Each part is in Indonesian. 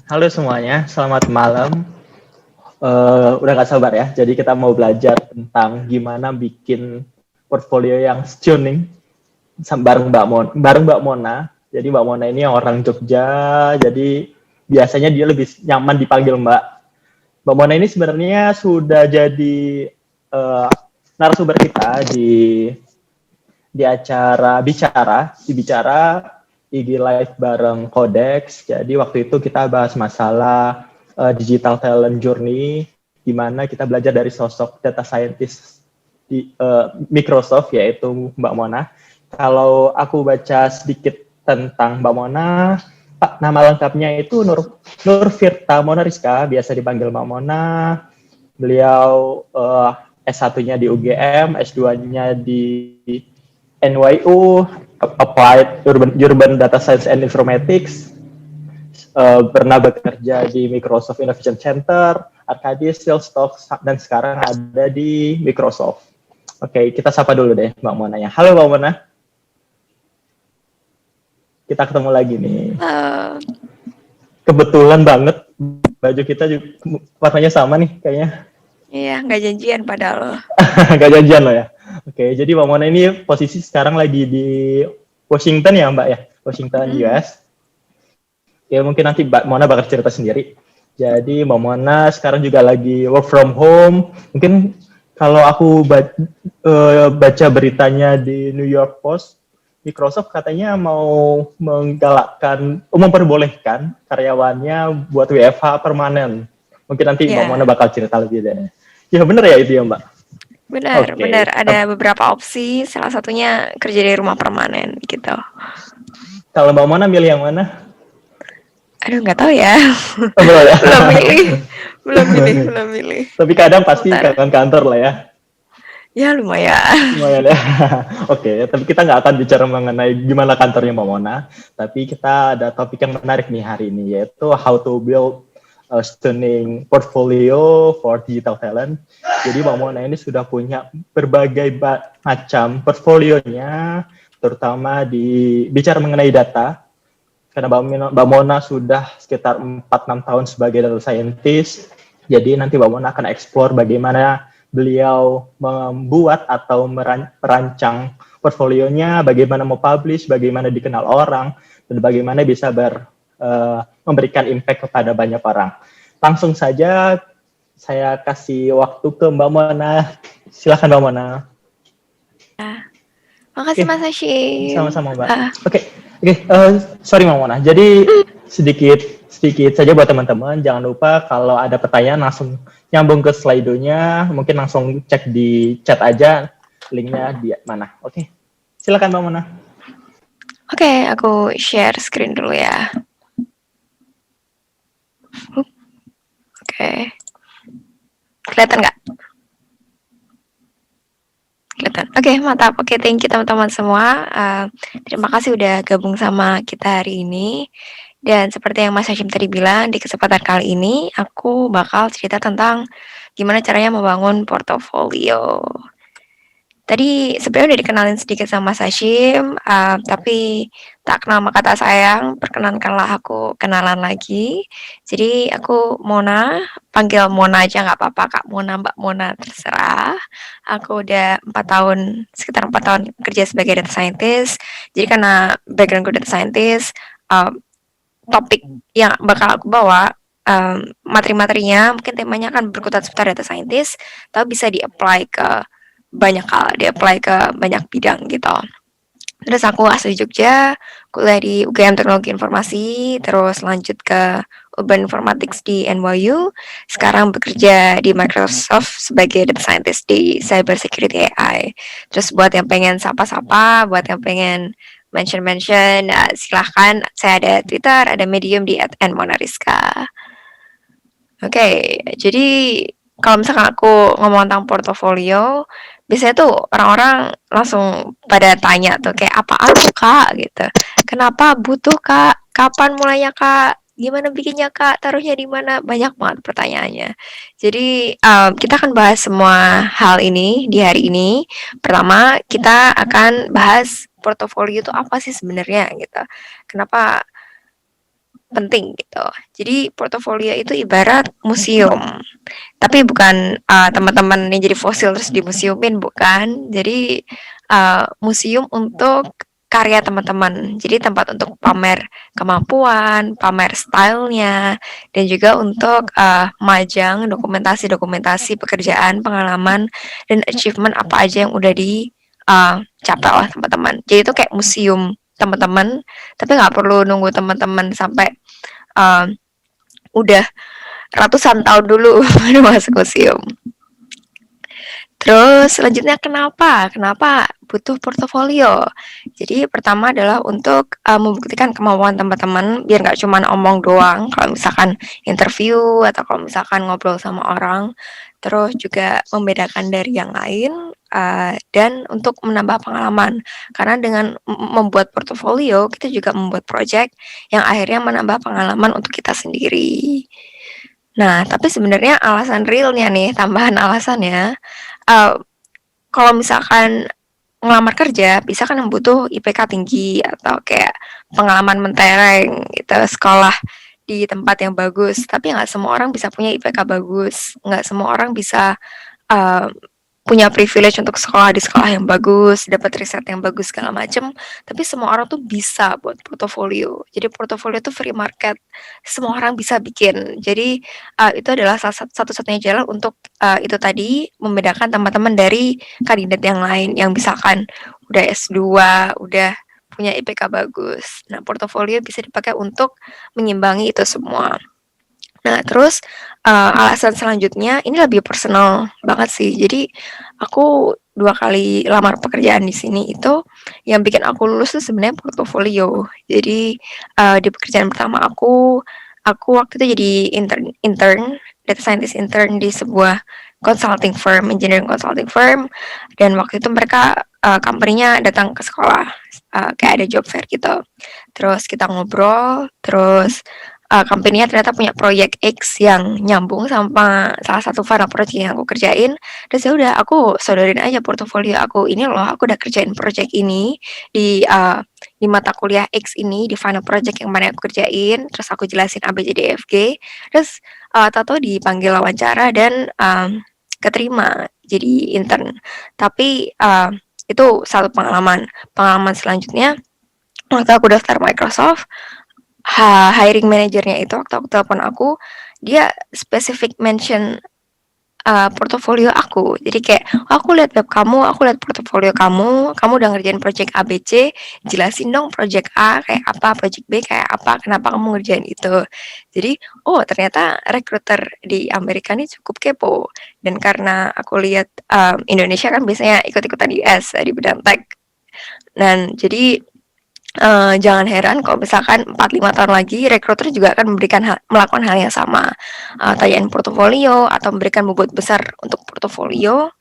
Halo semuanya, selamat malam. Udah gak sabar ya, jadi kita mau belajar tentang gimana bikin portfolio yang stunning bareng Mbak Mona. Jadi Mbak Mona ini orang Jogja, jadi biasanya dia lebih nyaman dipanggil Mbak. Mbak Mona ini sebenarnya sudah jadi uh, narasumber kita di acara Bicara IG Live bareng Codex. Jadi waktu itu kita bahas masalah digital talent journey, di mana kita belajar dari sosok data scientist di Microsoft, yaitu Mbak Mona. Kalau aku baca sedikit tentang Mbak Mona, nama lengkapnya itu Nur Firta Mona Rizka, biasa dipanggil Mbak Mona. Beliau S1-nya di UGM, S2-nya di NYU, Applied Urban Data Science and Informatics, pernah bekerja di Microsoft Innovation Center, Arcadis, Salesforce, dan sekarang ada di Microsoft. Oke, kita sapa dulu deh Mbak Mona-nya. Halo Mbak Mona. Kita ketemu lagi nih. Kebetulan banget, baju kita juga warnanya sama nih kayaknya. Iya, nggak janjian padahal. Nggak janjian loh ya. Oke, jadi Mbak Mona ini posisi sekarang lagi di Washington ya Mbak ya? Washington, US. Ya mungkin nanti Mbak Mona bakal cerita sendiri. Jadi Mbak Mona sekarang juga lagi work from home. Mungkin kalau aku baca beritanya di New York Post, Microsoft katanya mau memperbolehkan karyawannya buat WFH permanen. Mungkin nanti Mbak Mona bakal cerita lebih deh. Ya benar ya itu ya Mbak? Benar. Ada beberapa opsi, salah satunya kerja dari rumah permanen gitu. Kalau Mbak Mona milih yang mana? Aduh, nggak tahu ya. Belum milih. Tapi kadang pasti kangen kantor lah ya. Ya lumayan ya. Oke, tapi kita nggak akan bicara mengenai gimana kantornya Mbak Mona. Tapi kita ada topik yang menarik nih hari ini, yaitu how to build a stunning portfolio for digital talent. Jadi Mbak Mona ini sudah punya berbagai macam portfolionya, terutama bicara mengenai data. Karena Mbak Mona sudah sekitar 4-6 tahun sebagai data scientist. Jadi nanti Mbak Mona akan explore bagaimana beliau membuat atau merancang portfolionya, bagaimana mau publish, bagaimana dikenal orang, dan bagaimana bisa memberikan impact kepada banyak orang. Langsung saja saya kasih waktu ke Mbak Mona. Silakan Mbak Mona. Makasih Mas Hashim. Sama-sama Mbak. Oke, sorry Mbak Mona. Jadi sedikit saja buat teman-teman. Jangan lupa kalau ada pertanyaan langsung nyambung ke Slido-nya. Mungkin langsung cek di chat aja linknya di mana. Oke, silakan Mbak Mona. Oke, aku share screen dulu ya. Oke. Kelihatan nggak? Kelihatan. Oke, mantap. Oke, thank you teman-teman semua. Terima kasih udah gabung sama kita hari ini. Dan seperti yang Mas Hashim tadi bilang, di kesempatan kali ini aku bakal cerita tentang gimana caranya membangun portofolio. Tadi sebenarnya udah dikenalin sedikit sama Mas Hashim, tapi tak kenal maka tak sayang, perkenankanlah aku kenalan lagi. Jadi aku Mona, panggil Mona aja nggak apa-apa, Kak Mona, Mbak Mona, terserah. Aku udah sekitar 4 tahun kerja sebagai data scientist. Jadi karena backgroundku data scientist, topik yang bakal aku bawa, materi-materinya mungkin temanya akan berkutat seputar data scientist, tapi bisa di-apply ke banyak hal, di-apply ke banyak bidang gitu. Terus aku asli Jogja, kuliah di UGM Teknologi Informasi, terus lanjut ke Urban Informatics di NYU, sekarang bekerja di Microsoft sebagai data scientist di Cyber Security AI. Terus buat yang pengen sapa-sapa, buat yang pengen mention, silahkan. Saya ada Twitter, ada Medium di @monariska. Oke, jadi kalau misalkan aku ngomong tentang portofolio, biasanya tuh orang-orang langsung pada tanya tuh kayak apaan tuh Kak gitu. Kenapa butuh Kak? Kapan mulainya Kak? Gimana bikinnya Kak? Taruhnya di mana? Banyak banget pertanyaannya. Jadi kita akan bahas semua hal ini di hari ini. Pertama, kita akan bahas portofolio itu apa sih sebenarnya gitu. Kenapa penting gitu. Jadi portofolio itu ibarat museum, tapi bukan teman-teman yang jadi fosil terus dimuseumin, bukan. Jadi museum untuk karya teman-teman. Jadi tempat untuk pamer kemampuan, pamer stylenya, dan juga untuk majang dokumentasi-dokumentasi pekerjaan, pengalaman, dan achievement apa aja yang udah dicapai oleh teman-teman. Jadi itu kayak museum teman-teman, tapi nggak perlu nunggu teman-teman sampai uh, udah ratusan tahun dulu baru masuk museum. Terus selanjutnya kenapa butuh portofolio? Jadi pertama adalah untuk membuktikan kemampuan teman-teman biar nggak cuma omong doang kalau misalkan interview atau kalau misalkan ngobrol sama orang. Terus juga membedakan dari yang lain dan untuk menambah pengalaman. Karena dengan membuat portofolio kita juga membuat project yang akhirnya menambah pengalaman untuk kita sendiri. Nah, tapi sebenarnya alasan realnya nih, tambahan alasannya, kalau misalkan ngelamar kerja, bisa kan yang butuh IPK tinggi atau kayak pengalaman mentereng gitu, sekolah di tempat yang bagus. Tapi nggak semua orang bisa punya IPK bagus, nggak semua orang bisa uh, punya privilege untuk sekolah di sekolah yang bagus, dapat riset yang bagus segala macem. Tapi semua orang tuh bisa buat portofolio. Jadi portofolio tuh free market, semua orang bisa bikin. Jadi itu adalah satu-satunya jalan untuk itu tadi membedakan teman-teman dari kandidat yang lain yang misalkan udah S2, udah punya IPK bagus. Nah, portofolio bisa dipakai untuk mengimbangi itu semua. Nah, terus alasan selanjutnya ini lebih personal banget sih. Jadi aku 2 kali lamar pekerjaan di sini itu yang bikin aku lulus tuh sebenarnya portofolio. Jadi di pekerjaan pertama aku waktu itu jadi intern data scientist intern di sebuah consulting firm, engineering consulting firm, dan waktu itu mereka company-nya datang ke sekolah kayak ada job fair gitu. Terus kita ngobrol, terus company-nya ternyata punya proyek X yang nyambung sama salah satu final project yang aku kerjain. Terus ya udah aku sodorin aja portofolio aku. Ini loh aku udah kerjain project ini di mata kuliah X ini di final project yang mana aku kerjain. Terus aku jelasin ABCDEFG. Terus tato dipanggil wawancara dan keterima jadi intern. Tapi itu satu pengalaman. Pengalaman selanjutnya waktu aku daftar Microsoft, hiring manajernya itu waktu aku telepon aku, dia spesifik mention portofolio aku. Jadi kayak, oh, aku lihat web kamu, aku lihat portofolio kamu, kamu udah ngerjain project A, B, C, jelasin dong project A kayak apa, project B kayak apa, kenapa kamu ngerjain itu. Jadi, oh ternyata recruiter di Amerika ini cukup kepo. Dan karena aku lihat Indonesia kan biasanya ikut-ikutan US di bidang tech. Dan jadi jangan heran kalau misalkan 4-5 tahun lagi rekruter juga akan melakukan hal yang sama, tanyain portofolio atau memberikan bobot besar untuk portofolio.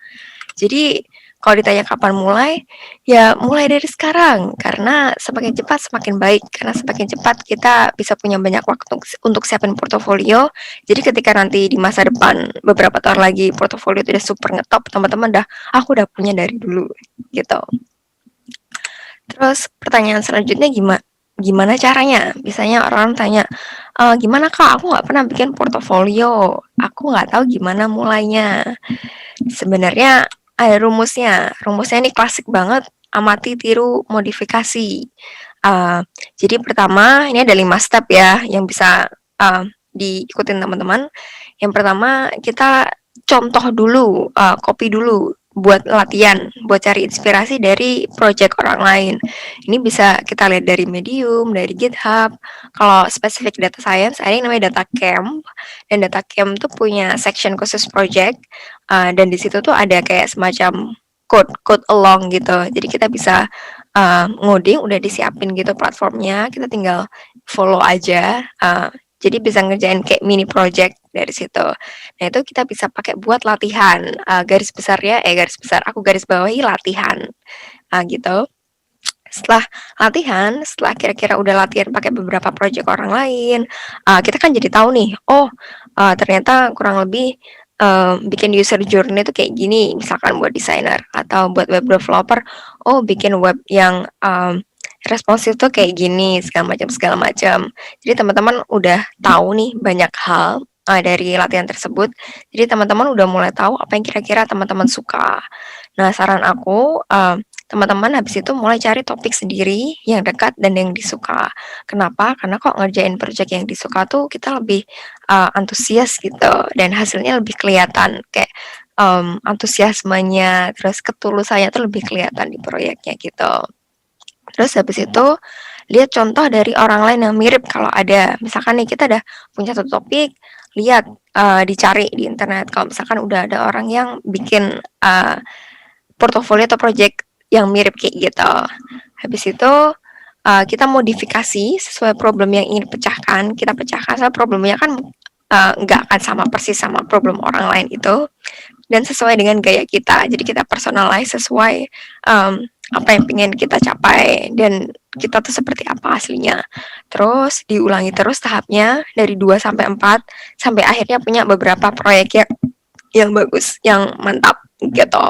Jadi kalau ditanya kapan mulai, ya mulai dari sekarang karena semakin cepat semakin baik, karena semakin cepat kita bisa punya banyak waktu untuk siapin portofolio. Jadi ketika nanti di masa depan beberapa tahun lagi portofolio itu udah super ngetop, teman-teman aku udah punya dari dulu gitu. Terus pertanyaan selanjutnya gimana caranya? Biasanya orang tanya, gimana kak? Aku nggak pernah bikin portofolio. Aku nggak tahu gimana mulainya. Sebenarnya ada rumusnya. Rumusnya ini klasik banget. Amati, tiru, modifikasi. Jadi pertama ini ada 5 step ya yang bisa diikutin teman-teman. Yang pertama kita contoh dulu, copy dulu buat latihan, buat cari inspirasi dari project orang lain. Ini bisa kita lihat dari Medium, dari GitHub. Kalau spesifik data science, ada yang namanya data camp. Dan data camp tuh punya section khusus project. Dan di situ tuh ada kayak semacam code along gitu. Jadi kita bisa ngoding, udah disiapin gitu platformnya. Kita tinggal follow aja. Jadi bisa ngerjain kayak mini project dari situ. Nah itu kita bisa pakai buat latihan. Garis besarnya, aku garis bawahi latihan. Gitu. Setelah latihan, setelah kira-kira udah latihan pakai beberapa project orang lain, kita kan jadi tahu nih, oh ternyata kurang lebih bikin user journey itu kayak gini, misalkan buat desainer atau buat web developer, oh bikin web yang responsif tuh kayak gini, segala macam. Jadi teman-teman udah tahu nih banyak hal dari latihan tersebut. Jadi teman-teman udah mulai tahu apa yang kira-kira teman-teman suka. Nah, saran aku, teman-teman habis itu mulai cari topik sendiri yang dekat dan yang disuka. Kenapa? Karena kok ngerjain project yang disuka tuh kita lebih antusias gitu dan hasilnya lebih kelihatan kayak antusiasmenya, terus ketulusannya tuh lebih kelihatan di proyeknya gitu. Terus habis itu lihat contoh dari orang lain yang mirip kalau ada. Misalkan nih kita udah punya satu topik, lihat dicari di internet kalau misalkan udah ada orang yang bikin portofolio atau project yang mirip kayak gitu. Habis itu kita modifikasi sesuai problem yang ingin pecahkan. Kita pecahkan soal problemnya kan nggak akan sama persis sama problem orang lain itu dan sesuai dengan gaya kita. Jadi kita personalize sesuai apa yang pengen kita capai dan kita tuh seperti apa aslinya. Terus diulangi terus tahapnya dari 2 sampai 4 sampai akhirnya punya beberapa proyek yang bagus, yang mantap gitu.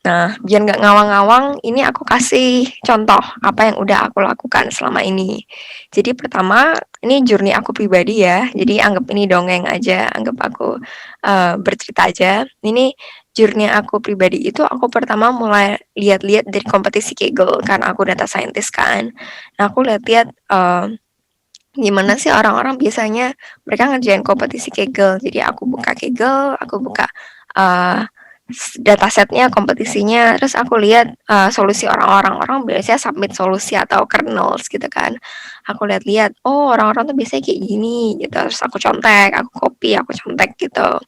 Nah, biar nggak ngawang-ngawang, ini aku kasih contoh apa yang udah aku lakukan selama ini. Jadi pertama, ini journey aku pribadi ya, jadi anggap ini dongeng aja, anggap aku bercerita aja. Ini journey aku pribadi itu aku pertama mulai lihat-lihat dari kompetisi Kaggle, karena aku data scientist kan. Nah, aku lihat-lihat gimana sih orang-orang biasanya mereka ngerjain kompetisi Kaggle. Jadi aku buka Kaggle, aku buka datasetnya, kompetisinya, terus aku lihat solusi orang biasanya submit solusi atau kernels gitu kan. Aku lihat-lihat, oh orang-orang tuh biasanya kayak gini gitu. Terus aku contek, aku copy, aku contek gitu.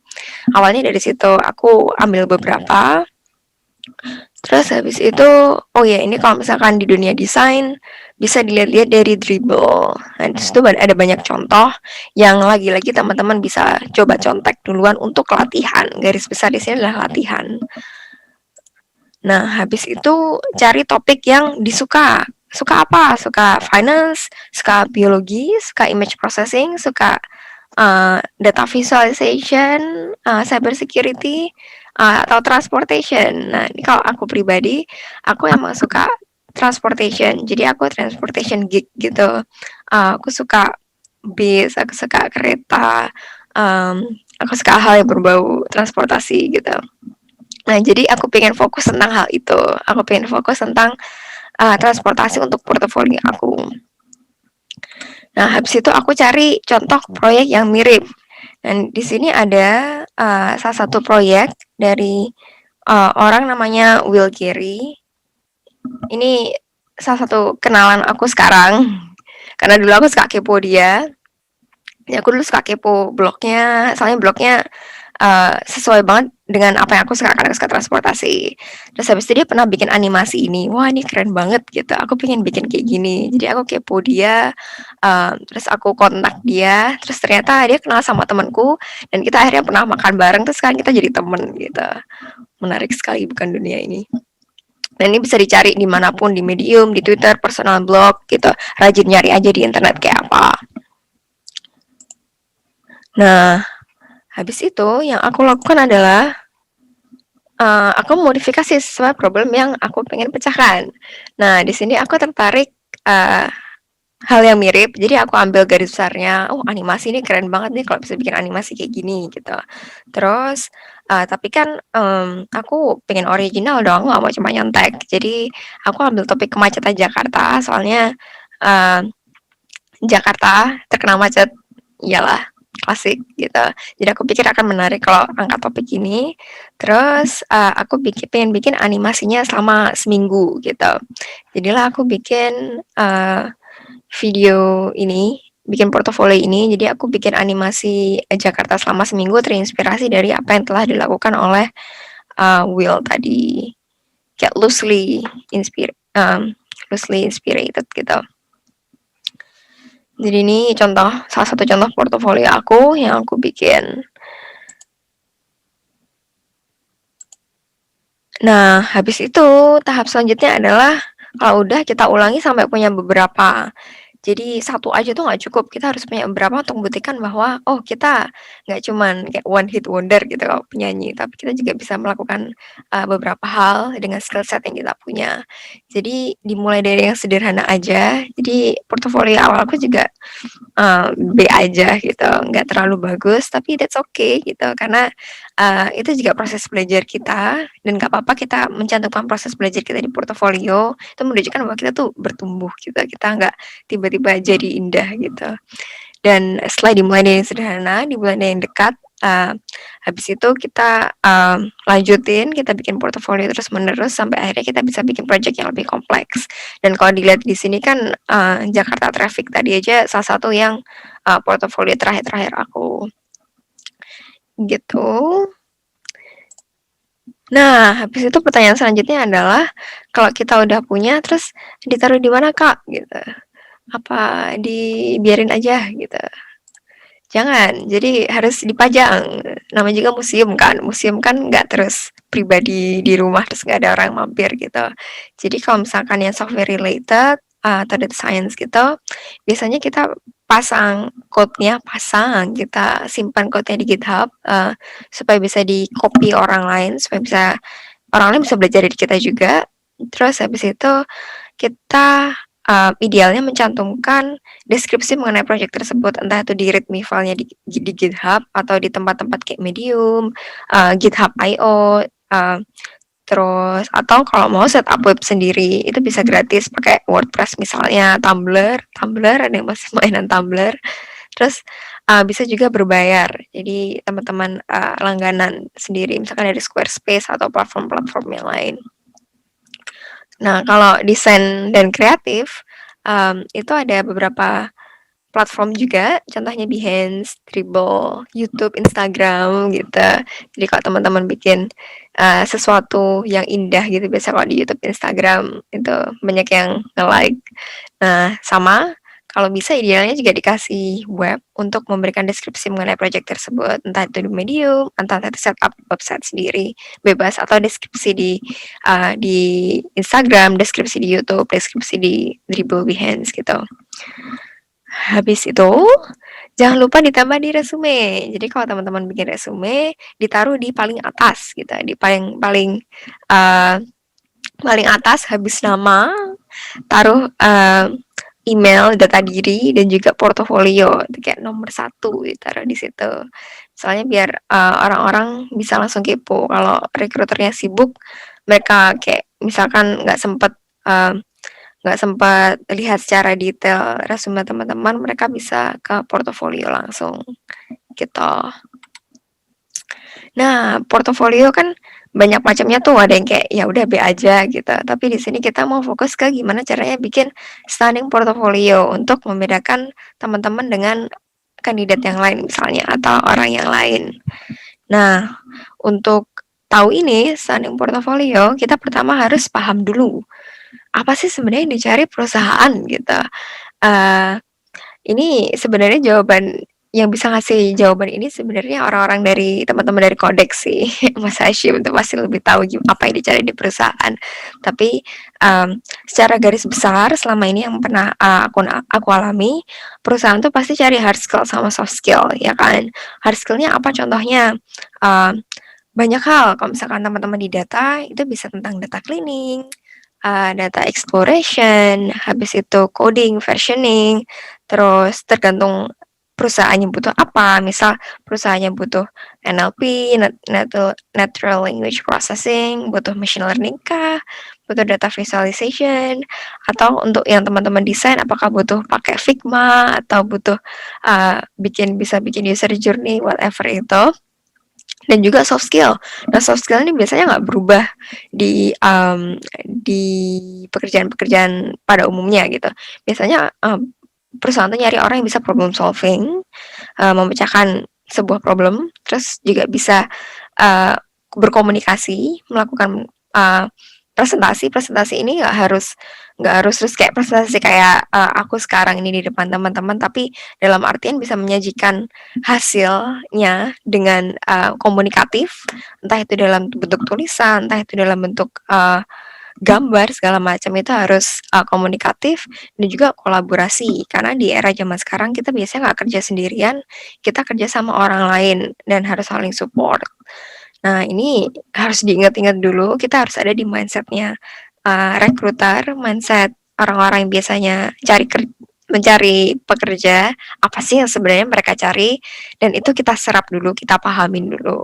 Awalnya dari situ aku ambil beberapa. Terus habis itu, oh ya ini kalau misalkan di dunia desain bisa dilihat-lihat dari Dribble. Nah, di situ ada banyak contoh yang lagi-lagi teman-teman bisa coba contek duluan untuk latihan. Garis besar di sini adalah latihan. Nah, habis itu cari topik yang disuka. Suka apa? Suka finance, suka biologi, suka image processing, suka data visualization, cyber security, atau transportation. Nah, ini kalau aku pribadi, aku emang suka transportation. Jadi aku transportation geek gitu. Aku suka bis, aku suka kereta, aku suka hal yang berbau transportasi gitu. Nah, jadi aku pengen fokus tentang hal itu. Aku pengen fokus tentang transportasi untuk portofolio aku. Nah, habis itu aku cari contoh proyek yang mirip. Dan di sini ada salah satu proyek dari orang namanya Will Gary. Ini salah satu kenalan aku sekarang. Karena dulu aku suka kepo dia. Ya, aku dulu suka kepo blognya, soalnya blognya sesuai banget dengan apa yang aku suka, karena aku suka transportasi. Terus habis itu dia pernah bikin animasi ini, wah ini keren banget gitu, aku pengen bikin kayak gini. Jadi aku kepo dia, terus aku kontak dia, terus ternyata dia kenal sama temanku, dan kita akhirnya pernah makan bareng, terus sekarang kita jadi temen gitu. Menarik sekali bukan dunia ini. Dan ini bisa dicari dimanapun, di Medium, di Twitter, personal blog gitu. Rajin nyari aja di internet kayak apa. Nah, habis itu yang aku lakukan adalah aku modifikasi sesuai problem yang aku pengen pecahkan. Nah, di sini aku tertarik hal yang mirip, jadi aku ambil garis besarnya, oh animasi ini keren banget nih kalau bisa bikin animasi kayak gini gitu. Terus tapi kan aku pengen original dong, nggak mau cuma nyontek. Jadi aku ambil topik kemacetan Jakarta, soalnya Jakarta terkenal macet, iyalah klasik gitu. Jadi aku pikir akan menarik kalau angkat topik ini. Terus aku pengen bikin animasinya selama seminggu gitu. Jadilah aku bikin video ini, bikin portofolio ini. Jadi aku bikin animasi Jakarta selama seminggu terinspirasi dari apa yang telah dilakukan oleh Will tadi. Kayak loosely inspired gitu. Jadi ini salah satu contoh portofolio aku yang aku bikin. Nah, habis itu tahap selanjutnya adalah kalau udah kita ulangi sampai punya beberapa. Jadi satu aja tuh nggak cukup, kita harus punya beberapa untuk membuktikan bahwa, oh kita nggak cuman kayak one hit wonder gitu kalau penyanyi, tapi kita juga bisa melakukan, beberapa hal dengan skill set yang kita punya. Jadi dimulai dari yang sederhana aja, jadi portofolio awalku juga B aja gitu, nggak terlalu bagus, tapi that's okay gitu, karena itu juga proses belajar kita, dan nggak apa-apa kita mencantumkan proses belajar kita di portofolio, itu menunjukkan bahwa kita tuh bertumbuh gitu, kita nggak tiba-tiba jadi indah gitu. Dan setelah dimulai dari yang sederhana, dimulai dari yang dekat, habis itu kita lanjutin, kita bikin portofolio terus menerus sampai akhirnya kita bisa bikin project yang lebih kompleks. Dan kalau dilihat di sini kan Jakarta Traffic tadi aja salah satu yang portofolio terakhir aku gitu. Nah, habis itu pertanyaan selanjutnya adalah kalau kita udah punya terus ditaruh di mana Kak gitu? Apa dibiarin aja gitu? Jangan, jadi harus dipajang. Namanya juga museum kan. Museum kan nggak terus pribadi di rumah terus nggak ada orang mampir gitu. Jadi kalau misalkan yang software related atau data science gitu, biasanya kita pasang code-nya, kita simpan code-nya di GitHub supaya bisa di copy orang lain, supaya bisa orang lain bisa belajar dari kita juga. Terus habis itu kita idealnya mencantumkan deskripsi mengenai proyek tersebut, entah itu di readme file-nya di GitHub atau di tempat-tempat kayak Medium, GitHub I/O, terus atau kalau mau setup web sendiri itu bisa gratis pakai WordPress misalnya, Tumblr ada yang masih mainan Tumblr. Terus bisa juga berbayar. Jadi teman-teman langganan sendiri, misalkan dari Squarespace atau platform-platform yang lain. Nah, kalau desain dan kreatif, itu ada beberapa platform juga, contohnya Behance, Dribbble, YouTube, Instagram, gitu. Jadi kalau teman-teman bikin sesuatu yang indah gitu, biasa kalau di YouTube, Instagram, itu banyak yang nge-like. Nah, sama kalau bisa idealnya juga dikasih web untuk memberikan deskripsi mengenai proyek tersebut, entah itu di Medium, entah itu setup website sendiri, bebas, atau deskripsi di Instagram, deskripsi di YouTube, deskripsi di Dribbble, Behance gitu. Habis itu jangan lupa ditambah di resume. Jadi kalau teman-teman bikin resume, ditaruh di paling atas gitu, di paling atas habis nama, taruh email, data diri, dan juga portofolio. Itu kayak nomor 1 ditaruh di situ. Soalnya biar orang-orang bisa langsung kepo. Kalau rekruternya sibuk, mereka kayak misalkan nggak sempat lihat secara detail resume teman-teman, mereka bisa ke portofolio langsung gitu. Nah, portofolio kan banyak macamnya tuh, ada yang kayak ya udah B aja gitu. Tapi di sini kita mau fokus ke gimana caranya bikin stunning portofolio untuk membedakan teman-teman dengan kandidat yang lain misalnya atau orang yang lain. Nah, untuk tahu ini stunning portofolio, kita pertama harus paham dulu apa sih sebenarnya yang dicari perusahaan gitu. Ini sebenarnya jawaban yang bisa ngasih jawaban ini sebenarnya orang-orang dari teman-teman dari Codex sih, Mas Hashim itu pasti lebih tahu apa yang dicari di perusahaan. Tapi secara garis besar selama ini yang pernah aku alami, perusahaan tuh pasti cari hard skill sama soft skill, ya kan? Hard skillnya apa contohnya? Banyak hal, kalau misalkan teman-teman di data, itu bisa tentang data cleaning, data exploration, habis itu coding, versioning, terus tergantung perusahaannya butuh apa. Misal perusahaannya butuh NLP, Natural Language Processing, butuh machine learning kah, butuh data visualization, atau untuk yang teman-teman desain apakah butuh pakai Figma atau butuh bisa bikin user journey, whatever itu. Dan juga soft skill. Nah, soft skill ini biasanya nggak berubah di pekerjaan-pekerjaan pada umumnya gitu. Biasanya perusahaan tuh nyari orang yang bisa problem solving, memecahkan sebuah problem, terus juga bisa berkomunikasi, melakukan presentasi. Presentasi ini nggak harus terus kayak presentasi kayak aku sekarang ini di depan teman-teman, tapi dalam artian bisa menyajikan hasilnya dengan komunikatif, entah itu dalam bentuk tulisan, entah itu dalam bentuk gambar segala macam itu harus komunikatif dan juga kolaborasi. Karena di era zaman sekarang kita biasanya nggak kerja sendirian, kita kerja sama orang lain dan harus saling support. Nah, ini harus diingat-ingat dulu, kita harus ada di mindsetnya rekruter, mindset orang-orang yang biasanya mencari pekerja, apa sih yang sebenarnya mereka cari, dan itu kita serap dulu, kita pahamin dulu.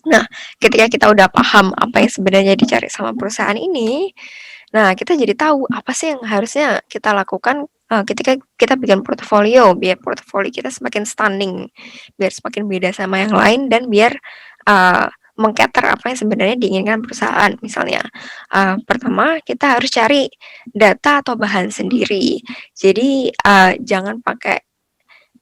Nah, ketika kita udah paham apa yang sebenarnya dicari sama perusahaan ini, nah kita jadi tahu apa sih yang harusnya kita lakukan ketika kita bikin portofolio, biar portofolio kita semakin stunning, biar semakin beda sama yang lain dan biar meng-cater apa yang sebenarnya diinginkan perusahaan. Misalnya, pertama kita harus cari data atau bahan sendiri. Jadi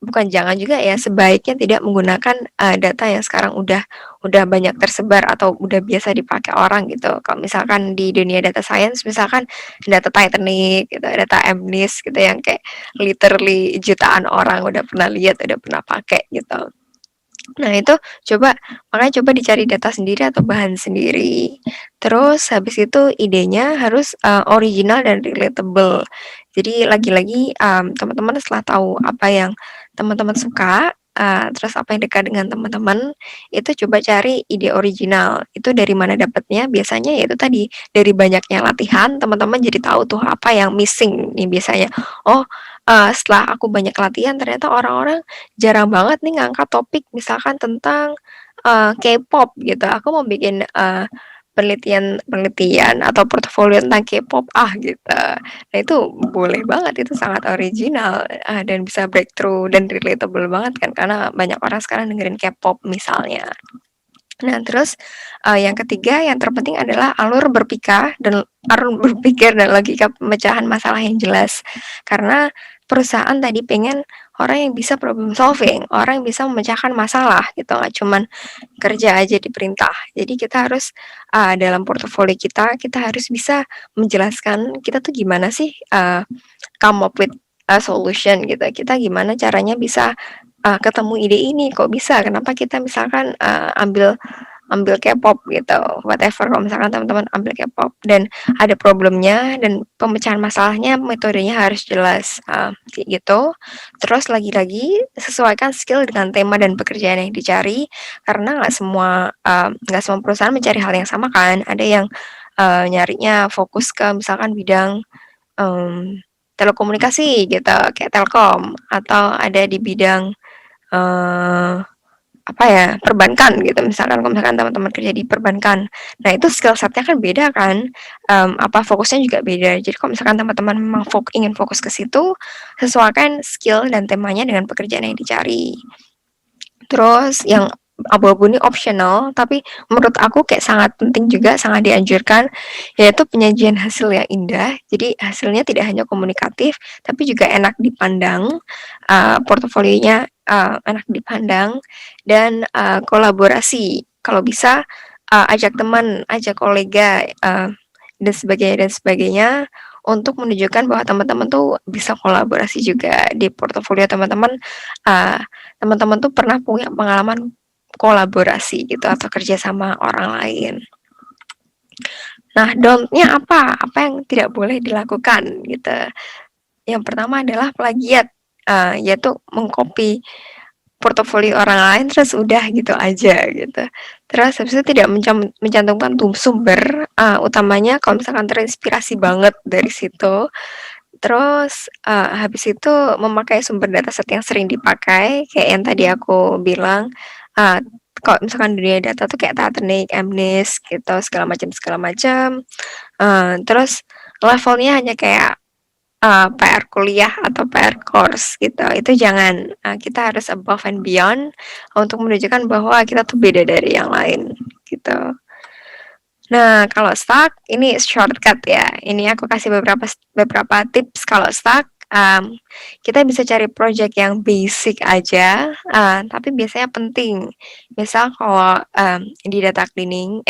bukan jangan juga ya, sebaiknya tidak menggunakan data yang sekarang udah banyak tersebar atau udah biasa dipakai orang gitu. Kalau misalkan di dunia data science, misalkan data Titanic gitu, data MNIST gitu yang kayak literally jutaan orang udah pernah lihat, udah pernah pakai gitu. Nah itu makanya coba dicari data sendiri atau bahan sendiri. Terus habis itu idenya harus original dan relatable. Jadi lagi-lagi teman-teman setelah tahu apa yang teman-teman suka, terus apa yang dekat dengan teman-teman, itu coba cari ide original. Itu dari mana dapatnya? Biasanya ya itu tadi dari banyaknya latihan, teman-teman jadi tahu tuh apa yang missing nih biasanya. Oh, setelah aku banyak latihan ternyata orang-orang jarang banget nih ngangkat topik misalkan tentang K-pop gitu. Aku mau bikin penelitian atau portofolio tentang K-pop gitu. Nah itu boleh banget, itu sangat original dan bisa breakthrough dan relatable banget kan karena banyak orang sekarang dengerin K-pop misalnya. Nah, terus yang ketiga yang terpenting adalah alur berpikir dan logika pemecahan masalah yang jelas. Karena perusahaan tadi pengen orang yang bisa problem solving, orang yang bisa memecahkan masalah gitu, nggak cuman kerja aja diperintah. Jadi kita harus dalam portofolio kita harus bisa menjelaskan kita tuh gimana sih come up with a solution gitu. Kita gimana caranya bisa ketemu ide ini, kok bisa, kenapa kita misalkan ambil K-pop gitu, whatever kalau misalkan teman-teman ambil K-pop dan ada problemnya dan pemecahan masalahnya, metodenya harus jelas, kayak gitu. Terus lagi-lagi sesuaikan skill dengan tema dan pekerjaan yang dicari, karena nggak semua perusahaan mencari hal yang sama kan, ada yang nyarinya fokus ke misalkan bidang telekomunikasi gitu, kayak Telkom, atau ada di bidang perbankan gitu misalkan kalau misalkan teman-teman kerja di perbankan. Nah itu skill setnya kan beda kan, fokusnya juga beda. Jadi kalau misalkan teman-teman memang ingin fokus ke situ, sesuaikan skill dan temanya dengan pekerjaan yang dicari. Terus yang abu-abu ini optional, tapi menurut aku kayak sangat penting juga, sangat dianjurkan, yaitu penyajian hasil yang indah. Jadi hasilnya tidak hanya komunikatif, tapi juga enak dipandang, portofolionya enak dipandang, dan kolaborasi. Kalau bisa ajak teman, ajak kolega, dan sebagainya untuk menunjukkan bahwa teman-teman tuh bisa kolaborasi juga di portofolio teman-teman. Teman-teman tuh pernah punya pengalaman kolaborasi gitu atau kerja sama orang lain. Nah, don't-nya apa? Apa yang tidak boleh dilakukan gitu. Yang pertama adalah plagiat, yaitu mengcopy portofolio orang lain terus udah gitu aja gitu. Terus habis itu tidak mencantumkan sumber utamanya kalau misalkan terinspirasi banget dari situ. Terus habis itu memakai sumber dataset yang sering dipakai kayak yang tadi aku bilang. Kalau misalkan dunia data tuh kayak Titanic, MNIST gitu segala macam. Terus levelnya hanya kayak PR kuliah atau PR course gitu. Itu jangan, kita harus above and beyond untuk menunjukkan bahwa kita tuh beda dari yang lain gitu. Nah, kalau stuck ini shortcut ya. Ini aku kasih beberapa tips kalau stuck. Kita bisa cari project yang basic aja, tapi biasanya penting. Misal kalau di data cleaning,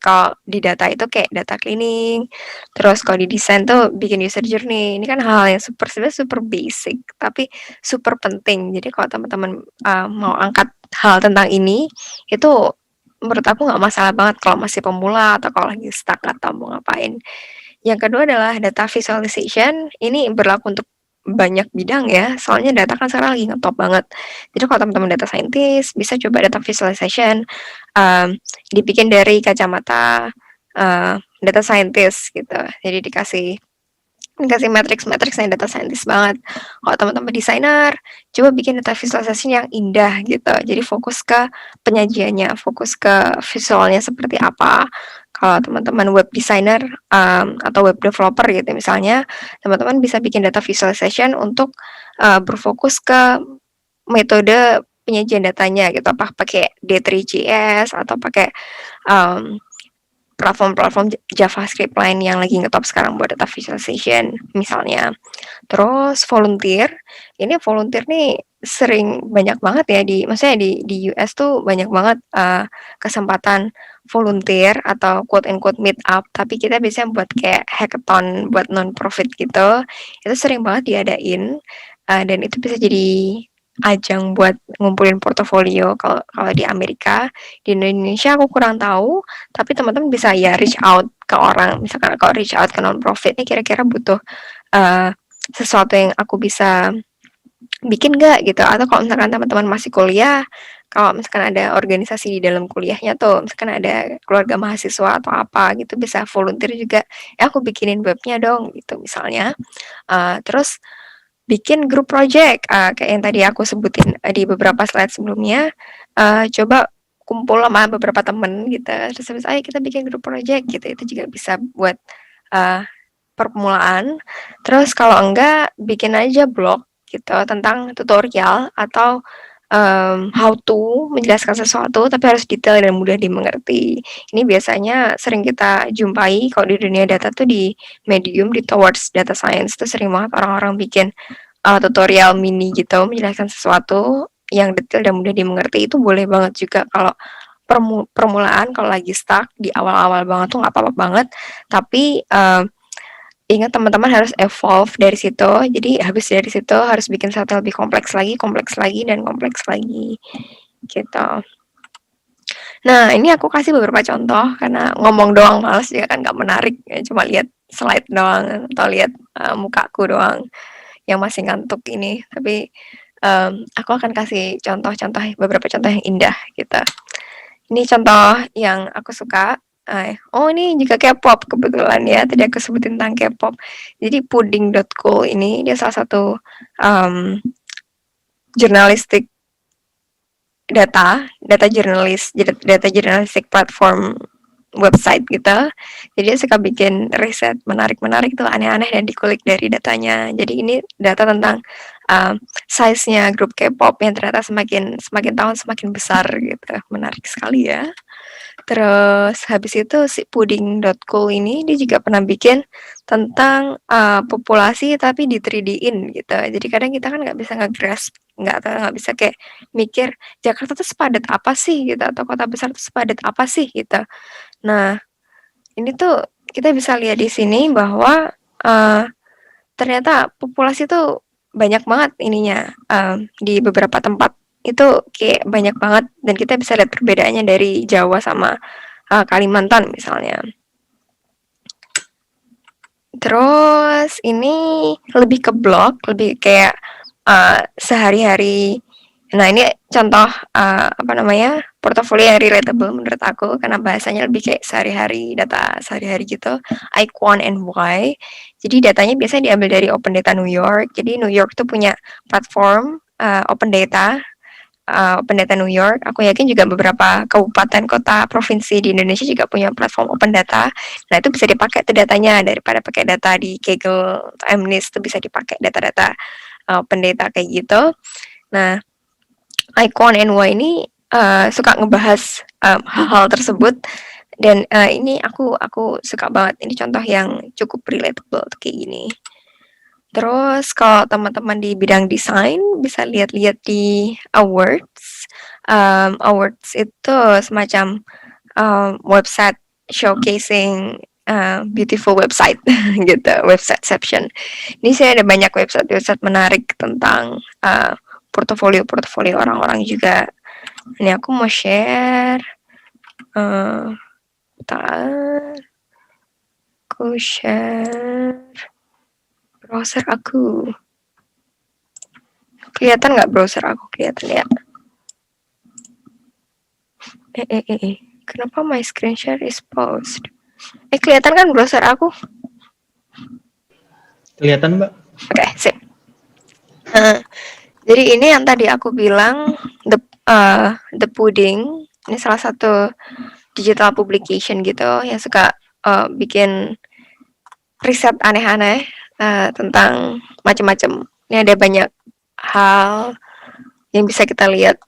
kalau di data itu kayak data cleaning, terus kalau di desain tuh bikin user journey. Ini kan hal yang sebenarnya super basic, tapi super penting. Jadi kalau teman-teman mau angkat hal tentang ini, itu menurut aku nggak masalah banget kalau masih pemula atau kalau lagi stuck atau mau ngapain. Yang kedua adalah data visualization, ini berlaku untuk banyak bidang ya, soalnya data kan sekarang lagi ngetop banget. Jadi kalau teman-teman data scientist bisa coba data visualization, dibikin dari kacamata data scientist gitu. Jadi dikasih matrix yang data scientist banget. Kalau teman-teman desainer, coba bikin data visualisasi yang indah gitu. Jadi fokus ke penyajiannya, fokus ke visualnya seperti apa. Kalau teman-teman web designer atau web developer gitu misalnya, teman-teman bisa bikin data visualization untuk berfokus ke metode penyajian datanya gitu. Apa pakai D3JS atau pakai platform-platform JavaScript lain yang lagi ngetop sekarang buat data visualization misalnya. Terus volunteer, ini volunteer nih sering banyak banget ya maksudnya di US tuh banyak banget kesempatan volunteer atau quote and quote meet up, tapi kita biasanya buat kayak hackathon buat non profit gitu. Itu sering banget diadain dan itu bisa jadi ajang buat ngumpulin portofolio kalau kalau di Amerika. Di Indonesia aku kurang tahu, tapi teman-teman bisa ya reach out ke orang, misalkan kalau reach out ke non profit nih kira-kira butuh sesuatu yang aku bisa bikin nggak gitu, atau kalau misalkan teman-teman masih kuliah, kalau misalkan ada organisasi di dalam kuliahnya tuh, misalkan ada keluarga mahasiswa atau apa gitu, bisa volunteer juga, aku bikinin webnya dong gitu misalnya. Terus bikin grup project, kayak yang tadi aku sebutin di beberapa slide sebelumnya, coba kumpul sama beberapa temen gitu, terus habis ayo kita bikin grup project gitu, itu juga bisa buat permulaan. Terus kalau enggak, bikin aja blog gitu tentang tutorial atau how to menjelaskan sesuatu tapi harus detail dan mudah dimengerti. Ini biasanya sering kita jumpai kalau di dunia data tuh di Medium, di Towards Data Science tuh sering banget orang-orang bikin tutorial mini gitu menjelaskan sesuatu yang detail dan mudah dimengerti. Itu boleh banget juga kalau permulaan, kalau lagi stuck di awal-awal banget tuh nggak apa-apa banget. Tapi ingat teman-teman harus evolve dari situ. Jadi habis dari situ harus bikin sesuatu lebih kompleks lagi, dan kompleks lagi gitu. Nah, ini aku kasih beberapa contoh karena ngomong doang males juga kan nggak menarik ya, cuma lihat slide doang atau lihat mukaku doang yang masih ngantuk ini. Tapi aku akan kasih beberapa contoh yang indah gitu. Ini contoh yang aku suka. Oh ini juga K-pop kebetulan ya, tadi aku sebutin tentang K-pop. Jadi Pudding.co ini dia salah satu jurnalistik data jurnalistik platform website gitu. Jadi dia suka bikin riset menarik-menarik tuh aneh-aneh dan dikulik dari datanya. Jadi ini data tentang size-nya grup K-pop yang ternyata semakin tahun semakin besar gitu. Menarik sekali ya. Terus habis itu si Pudding.co ini dia juga pernah bikin tentang populasi tapi di 3D-in gitu. Jadi kadang kita kan nggak bisa nge-grasp, nggak bisa kayak mikir Jakarta tuh sepadat apa sih gitu atau kota besar tuh sepadat apa sih gitu. Nah, ini tuh kita bisa lihat di sini bahwa ternyata populasi tuh banyak banget ininya di beberapa tempat itu kayak banyak banget dan kita bisa lihat perbedaannya dari Jawa sama Kalimantan misalnya. Terus ini lebih ke blog, lebih kayak sehari-hari. Nah ini contoh portofolio yang relatable menurut aku karena bahasanya lebih kayak data sehari-hari gitu. Icon and why. Jadi datanya biasanya diambil dari Open Data New York. Jadi New York tuh punya platform Open Data New York. Aku yakin juga beberapa kabupaten, kota, provinsi di Indonesia juga punya platform Open Data. Nah itu bisa dipakai tuh datanya daripada pakai data di Kaggle atau MNIST tuh bisa dipakai data-data Open Data kayak gitu. Nah Icon NY ini suka ngebahas hal-hal tersebut dan ini aku suka banget. Ini contoh yang cukup relatable tuh kayak gini. Terus kalau teman-teman di bidang desain bisa lihat-lihat di awards. Awards itu semacam website showcasing beautiful website gitu, websiteception. Ini saya ada banyak website menarik tentang portofolio orang-orang juga. Ini aku mau share Bentar, aku share browser aku. Kelihatan nggak browser aku? Kelihatan ya? Kenapa my screen share is paused? Kelihatan kan browser aku? Kelihatan, Mbak? Oke, sip. Jadi ini yang tadi aku bilang, The Pudding. Ini salah satu digital publication gitu yang suka bikin riset aneh-aneh tentang macam-macam. Ini ada banyak hal yang bisa kita lihat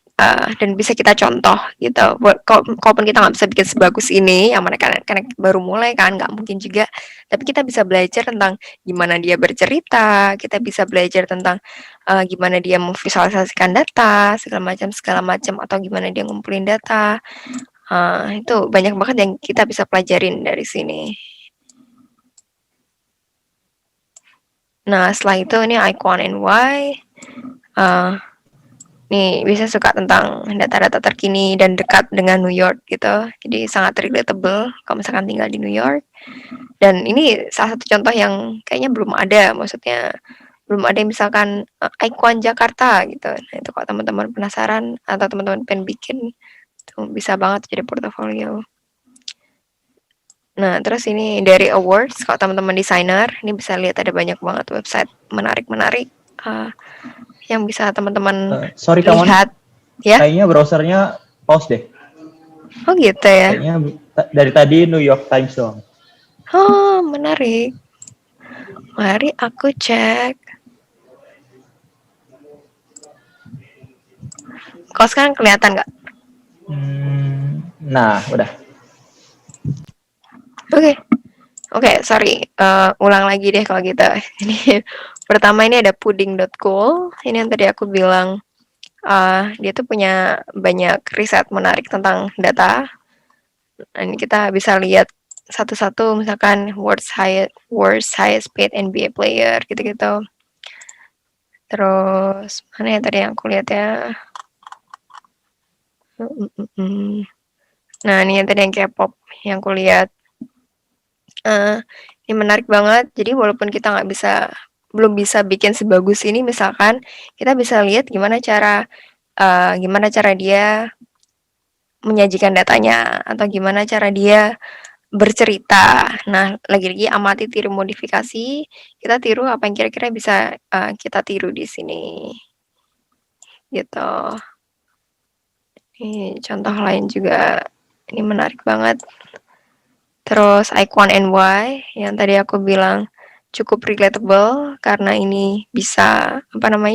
dan bisa kita contoh gitu. Kalaupun kita nggak bisa bikin sebagus ini, yang mana karena baru mulai kan, nggak mungkin juga. Tapi kita bisa belajar tentang gimana dia bercerita, kita bisa belajar tentang gimana dia memvisualisasikan data, segala macam, atau gimana dia ngumpulin data. Itu banyak banget yang kita bisa pelajarin dari sini. Nah, setelah itu ini Icon and Why. Nih, bisa suka tentang data-data terkini dan dekat dengan New York gitu. Jadi sangat relatable kalau misalkan tinggal di New York. Dan ini salah satu contoh yang kayaknya belum ada, maksudnya belum ada yang misalkan Icon Jakarta gitu. Nah, itu kalau teman-teman penasaran atau teman-teman pengen bikin, itu bisa banget jadi portofolio. Nah, terus ini dari awards, kalau teman-teman desainer, ini bisa lihat ada banyak banget website menarik-menarik yang bisa teman-teman Sorry, kawan. lihat. Ya? Kayaknya browsernya pause deh. Oh gitu ya? Kayaknya dari tadi New York Times doang. Oh, menarik. Mari aku cek. Kalau sekarang kelihatan nggak? Nah, udah. Oke, sorry. Ulang lagi deh kalau gitu. Ini pertama ini ada pudding.cool. Ini yang tadi aku bilang dia tuh punya banyak riset menarik tentang data. Nah, ini kita bisa lihat satu-satu, misalkan worst highest paid NBA player gitu-gitu. Terus mana ya tadi yang aku lihat ya? Nah, ini yang tadi yang K-pop yang aku lihat. Ini menarik banget. Jadi walaupun kita belum bisa bikin sebagus ini, misalkan kita bisa lihat gimana cara dia menyajikan datanya atau gimana cara dia bercerita. Nah, lagi-lagi amati, tiru, modifikasi. Kita tiru apa yang kira-kira bisa kita tiru di sini. Gitu. Ini contoh lain juga. Ini menarik banget. Terus Icon and Why yang tadi aku bilang cukup relatable karena ini bisa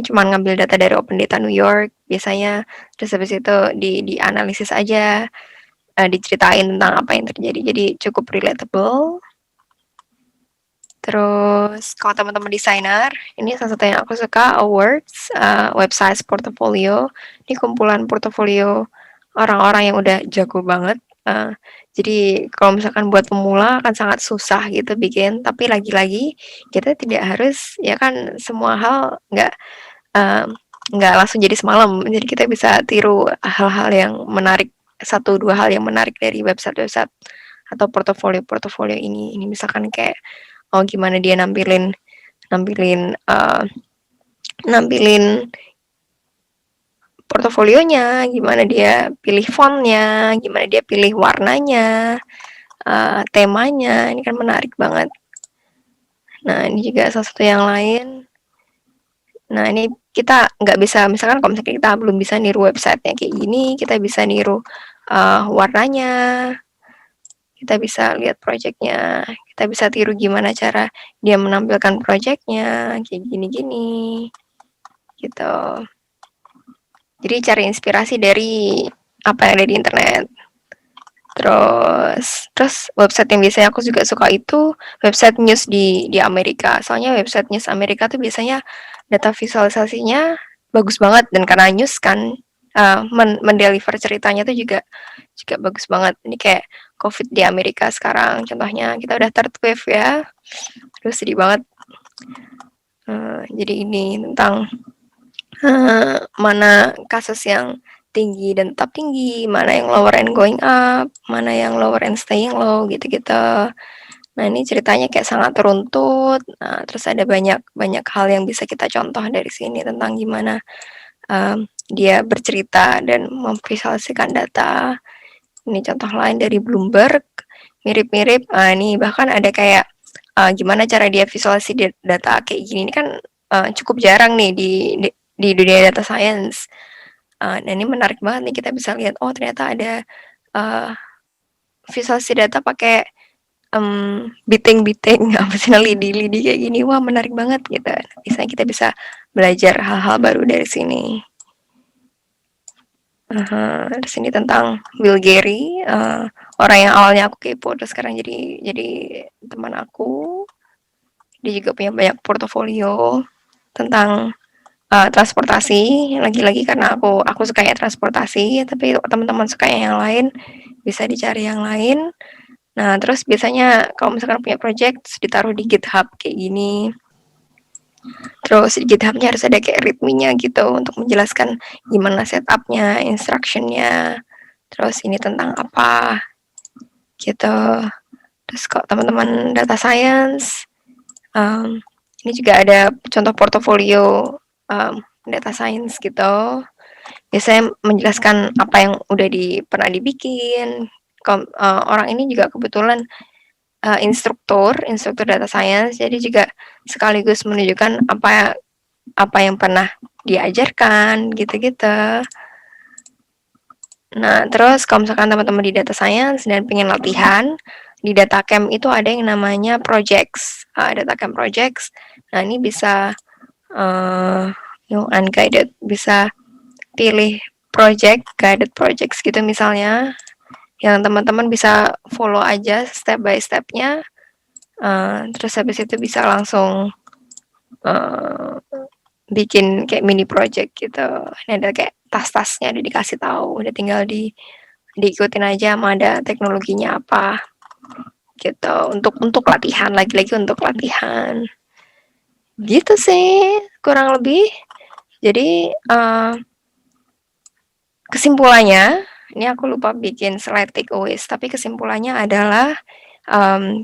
cuma ngambil data dari Open Data New York biasanya, terus habis itu dianalisis aja, diceritain tentang apa yang terjadi, jadi cukup relatable. Terus kalau teman-teman desainer, ini salah satu yang aku suka, awards, website portfolio. Ini kumpulan portofolio orang-orang yang udah jago banget. Jadi kalau misalkan buat pemula akan sangat susah gitu bikin, tapi lagi-lagi kita tidak harus ya kan semua hal nggak langsung jadi semalam. Jadi kita bisa tiru hal-hal yang menarik, 1-2 hal yang menarik dari website-website atau portofolio-portofolio ini. Ini misalkan kayak gimana dia nampilin portofolionya, gimana dia pilih fontnya, gimana dia pilih warnanya, temanya, ini kan menarik banget. Nah, ini juga salah satu yang lain. Nah, ini kita nggak bisa, misalkan kalau misalkan kita belum bisa niru websitenya kayak gini, kita bisa niru warnanya, kita bisa lihat projectnya, kita bisa tiru gimana cara dia menampilkan projectnya, kayak gini-gini, gitu. Jadi cari inspirasi dari apa yang ada di internet. Terus website yang biasanya aku juga suka itu website news di Amerika. Soalnya website news Amerika tuh biasanya data visualisasinya bagus banget, dan karena news kan mendeliver ceritanya tuh juga bagus banget. Ini kayak COVID di Amerika sekarang contohnya, kita udah third wave ya. Terus sedih banget. Jadi ini tentang mana kasus yang tinggi dan tetap tinggi, mana yang lower and going up, mana yang lower and staying low, gitu-gitu. Nah, ini ceritanya kayak sangat runtut. Nah, terus ada banyak hal yang bisa kita contoh dari sini tentang gimana dia bercerita dan memvisualisasikan data. Ini contoh lain dari Bloomberg, mirip-mirip. Ini bahkan ada kayak gimana cara dia visualisasi data kayak gini. Ini kan cukup jarang nih di dunia data science. Dan ini menarik banget nih, kita bisa lihat, oh ternyata ada visualisasi data pakai biting, apa sih, lidi kayak gini. Wah, menarik banget gitu. Misalnya kita bisa belajar hal-hal baru dari sini. Terus ini tentang Bill Gary, orang yang awalnya aku kepo terus sekarang jadi teman aku. Dia juga punya banyak portofolio tentang transportasi. Lagi-lagi karena aku sukanya transportasi, tapi teman-teman suka yang lain, bisa dicari yang lain. Nah, terus biasanya kalau misalkan punya project, ditaruh di GitHub kayak gini. Terus di GitHub-nya harus ada kayak readme-nya gitu untuk menjelaskan gimana setup-nya, instruction-nya. Terus ini tentang apa gitu. Terus kalau teman-teman data science, ini juga ada contoh portofolio data science gitu. Biasanya menjelaskan apa yang udah pernah dibikin. Orang ini juga kebetulan instruktur data science, jadi juga sekaligus menunjukkan apa yang pernah diajarkan gitu-gitu. Nah, terus kalau misalkan teman-teman di data science dan pengen latihan, di data camp itu ada yang namanya projects, data camp projects. Nah, ini bisa yang unguided, bisa pilih guided projects gitu misalnya, yang teman-teman bisa follow aja step by step-nya. Terus habis itu bisa langsung bikin kayak mini project gitu. Ini ada kayak tas-tasnya udah dikasih tahu, udah tinggal diikutin aja sama ada teknologinya apa gitu, untuk latihan, lagi-lagi untuk latihan gitu sih kurang lebih. Jadi kesimpulannya, ini aku lupa bikin slide takeaways, tapi kesimpulannya adalah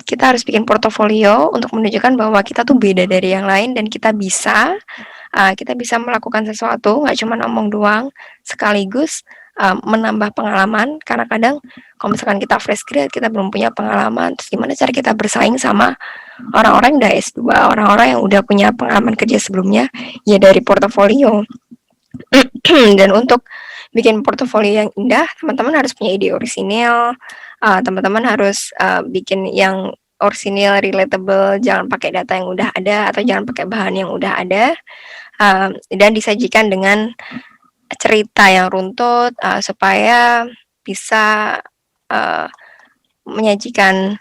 kita harus bikin portofolio untuk menunjukkan bahwa kita tuh beda dari yang lain dan kita bisa melakukan sesuatu, nggak cuma ngomong doang, sekaligus menambah pengalaman, karena kadang kalau misalkan kita fresh grad, kita belum punya pengalaman, terus gimana cara kita bersaing sama orang-orang yang udah S2, orang-orang yang udah punya pengalaman kerja sebelumnya, ya dari portofolio. Dan untuk bikin portofolio yang indah, teman-teman harus punya ide orisinil, teman-teman harus bikin yang orisinil, relatable, jangan pakai data yang udah ada atau jangan pakai bahan yang udah ada, dan disajikan dengan cerita yang runtut supaya bisa menyajikan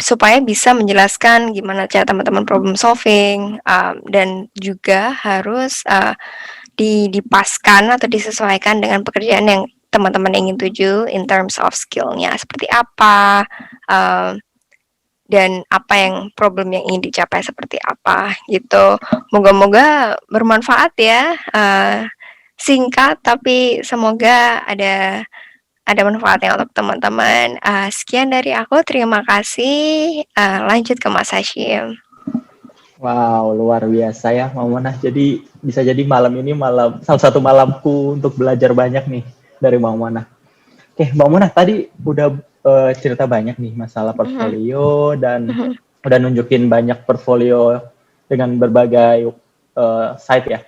supaya bisa menjelaskan gimana cara teman-teman problem solving, dan juga harus dipaskan atau disesuaikan dengan pekerjaan yang teman-teman ingin tuju in terms of skill-nya seperti apa, dan apa yang problem yang ingin dicapai seperti apa gitu. Moga-moga bermanfaat ya, singkat tapi semoga ada manfaatnya untuk teman-teman. Sekian dari aku, terima kasih. Lanjut ke Mas Hashim. Wow, luar biasa ya, Mamunah. Jadi bisa jadi malam ini salah satu malamku untuk belajar banyak nih dari Mamunah. Oke, Mamunah tadi udah cerita banyak nih masalah portfolio dan udah nunjukin banyak portfolio dengan berbagai site ya.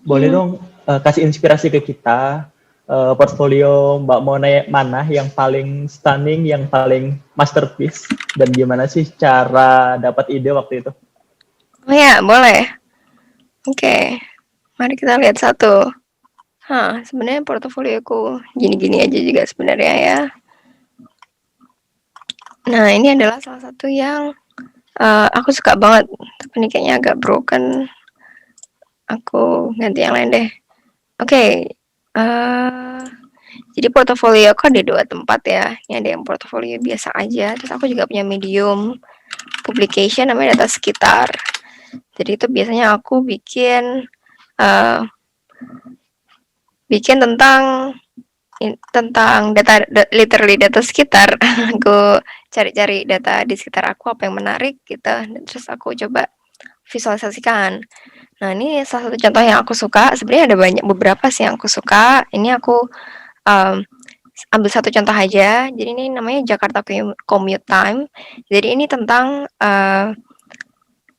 Boleh dong kasih inspirasi ke kita, portfolio Mbak Mona mana yang paling stunning, yang paling masterpiece, dan gimana sih cara dapat ide waktu itu? Oh ya, boleh. Oke, mari kita lihat satu. Sebenarnya portofolioku gini-gini aja juga sebenarnya ya. Nah, ini adalah salah satu yang aku suka banget, tapi ini kayaknya agak broken. Aku ganti yang lain deh. Oke, jadi portofolio aku ada 2 tempat ya. Ini ada yang portofolio biasa aja, terus aku juga punya medium publication namanya data sekitar. Jadi itu biasanya aku bikin bikin tentang literally data sekitar. Aku cari-cari data di sekitar aku apa yang menarik gitu, dan terus aku coba visualisasikan. Nah, ini salah satu contoh yang aku suka. Sebenarnya ada beberapa sih yang aku suka. Ini aku um, ambil satu contoh aja. Jadi ini namanya Jakarta Commute Time. Jadi ini tentang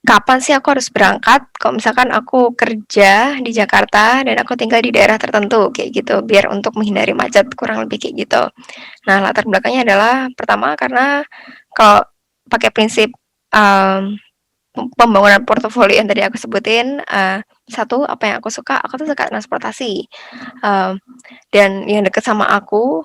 kapan sih aku harus berangkat kalau misalkan aku kerja di Jakarta dan aku tinggal di daerah tertentu kayak gitu, biar untuk menghindari macet, kurang lebih kayak gitu. Nah, latar belakangnya adalah pertama karena kalau pakai prinsip um, pembangunan portofolio yang tadi aku sebutin, satu apa yang aku tuh suka transportasi, um, dan yang deket sama aku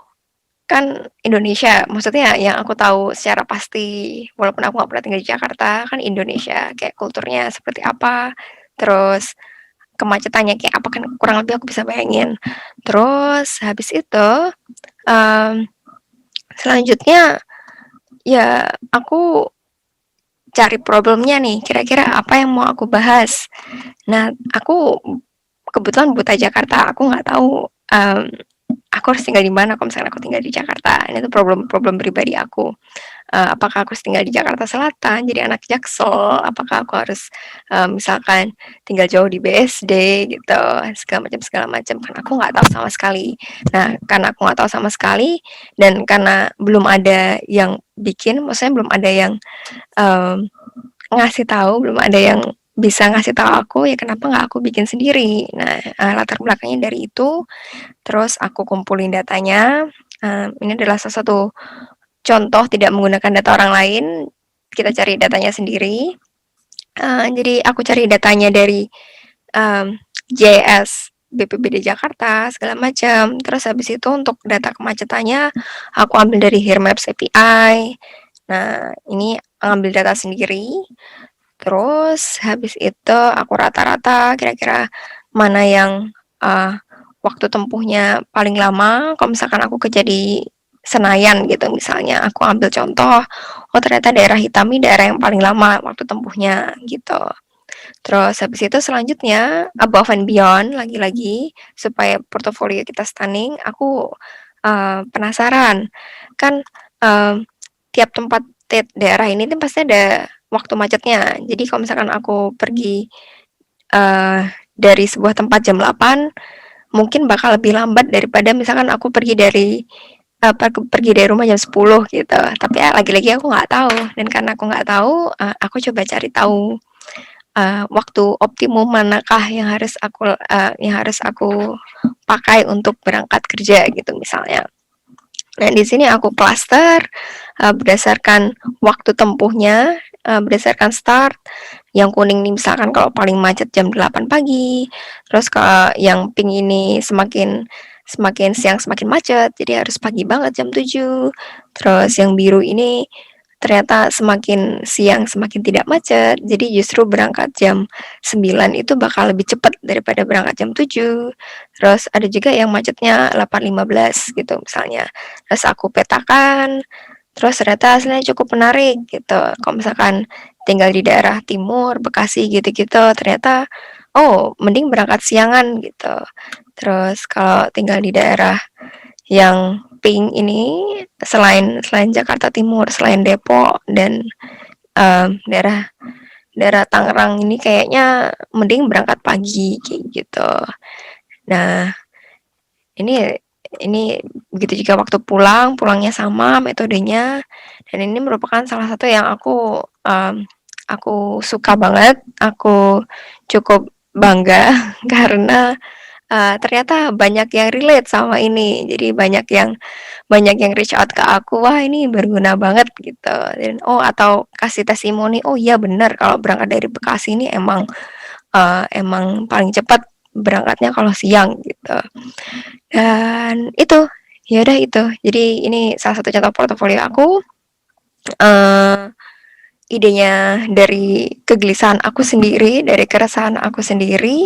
kan Indonesia, maksudnya yang aku tahu secara pasti, walaupun aku nggak pernah tinggal di Jakarta, kan Indonesia, kayak kulturnya seperti apa, terus kemacetannya kayak apa, kan kurang lebih aku bisa bayangin. Terus habis itu, um, selanjutnya ya aku cari problemnya nih, kira-kira apa yang mau aku bahas. Nah, aku kebetulan buta Jakarta, aku nggak tahu aku harus tinggal di mana kalau misalnya aku tinggal di Jakarta. Ini tuh problem pribadi aku. Apakah aku harus tinggal di Jakarta Selatan, jadi anak Jaksel? Apakah aku harus misalkan tinggal jauh di BSD gitu, segala macam. Kan aku nggak tahu sama sekali. Nah, karena aku nggak tahu sama sekali dan karena belum ada yang bikin, maksudnya belum ada yang um, ngasih tahu, belum ada yang bisa ngasih tahu aku, ya kenapa nggak aku bikin sendiri. Nah, latar belakangnya dari itu, terus aku kumpulin datanya. Ini adalah salah satu contoh tidak menggunakan data orang lain, kita cari datanya sendiri. Jadi aku cari datanya dari JS BPBD Jakarta segala macam. Terus habis itu untuk data kemacetannya aku ambil dari Hearmaps API. Nah, ini ambil data sendiri. Terus habis itu aku rata-rata kira-kira mana yang waktu tempuhnya paling lama. Kalau misalkan aku kerja di Senayan gitu misalnya, aku ambil contoh, oh ternyata daerah hitam ini daerah yang paling lama waktu tempuhnya gitu. Terus habis itu selanjutnya above and beyond lagi-lagi supaya portofolio kita stunning, aku penasaran kan tiap tempat daerah ini tuh pasti ada waktu macetnya. Jadi kalau misalkan aku pergi dari sebuah tempat jam 8, mungkin bakal lebih lambat daripada misalkan aku pergi dari rumah jam 10 gitu. Tapi lagi-lagi aku nggak tahu, dan karena aku nggak tahu, aku coba cari tahu waktu optimum manakah yang harus aku pakai untuk berangkat kerja gitu misalnya. Nah, di sini aku cluster berdasarkan waktu tempuhnya, berdasarkan start. Yang kuning ini misalkan kalau paling macet jam 8 pagi, terus kalau yang pink ini semakin semakin siang semakin macet, jadi harus pagi banget jam 7. Terus yang biru ini ternyata semakin siang semakin tidak macet, jadi justru berangkat jam 9 itu bakal lebih cepat daripada berangkat jam 7. Terus ada juga yang macetnya 8.15 gitu misalnya. Terus aku petakan, terus ternyata hasilnya cukup menarik gitu. Kalau misalkan tinggal di daerah timur, Bekasi gitu-gitu, ternyata oh mending berangkat siangan gitu. Terus kalau tinggal di daerah yang pink ini, selain Jakarta Timur, selain Depok dan daerah daerah Tangerang ini kayaknya mending berangkat pagi kayak gitu. Nah, ini ini begitu juga waktu pulangnya sama metodenya, dan ini merupakan salah satu yang aku suka banget, aku cukup bangga karena ternyata banyak yang relate sama ini. Jadi banyak yang reach out ke aku, wah ini berguna banget gitu. Dan atau kasih testimoni, oh iya benar kalau berangkat dari Bekasi ini emang paling cepat berangkatnya kalau siang gitu. Dan itu, ya udah itu. Jadi ini salah satu contoh portofolio aku. Uh, Idenya dari kegelisahan aku sendiri, dari keresahan aku sendiri,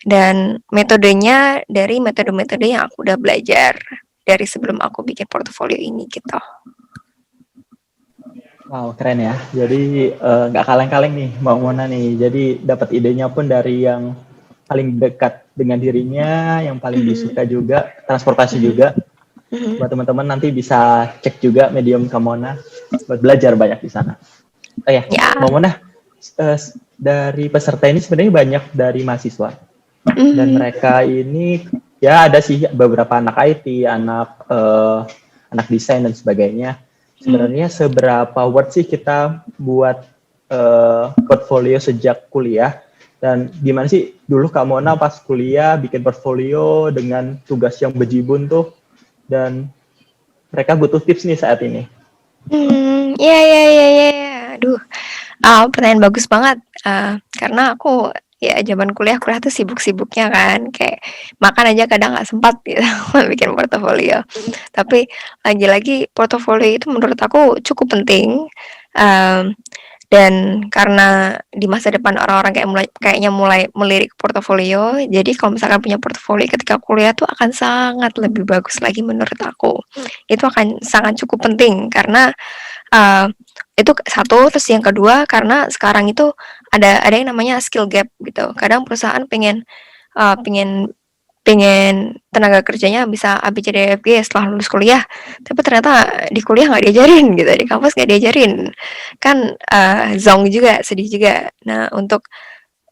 dan metodenya dari metode-metode yang aku udah belajar dari sebelum aku bikin portofolio ini gitu. Wow, keren ya. Jadi nggak kaleng-kaleng nih Mbak Mona nih. Jadi dapat idenya pun dari yang paling dekat dengan dirinya, yang paling disuka juga, transportasi juga. Buat teman-teman nanti bisa cek juga Medium Kamona buat belajar banyak di sana. Oh ya, Ya. Mona, dari peserta ini sebenarnya banyak dari mahasiswa. Dan mereka ini ya ada sih beberapa anak IT, anak desain dan sebagainya. Sebenarnya seberapa worth sih kita buat portfolio sejak kuliah? Dan gimana sih dulu Kak Mona pas kuliah bikin portfolio dengan tugas yang bejibun tuh, dan mereka butuh tips nih saat ini. Ya. Aduh, pertanyaan bagus banget. Karena aku ya zaman kuliah tuh sibuk-sibuknya kan, kayak makan aja kadang nggak sempat gitu bikin portofolio. Tapi lagi-lagi portofolio itu menurut aku cukup penting. Dan karena di masa depan orang-orang kayaknya mulai melirik portofolio, jadi kalau misalkan punya portofolio ketika kuliah tuh akan sangat lebih bagus lagi menurut aku. Itu akan sangat cukup penting karena itu satu, terus yang kedua karena sekarang itu ada yang namanya skill gap gitu. Kadang perusahaan pengen tenaga kerjanya bisa ABCDEFG setelah lulus kuliah, tapi ternyata di kuliah nggak diajarin gitu, di kampus nggak diajarin. Kan zonk juga, sedih juga. Nah, untuk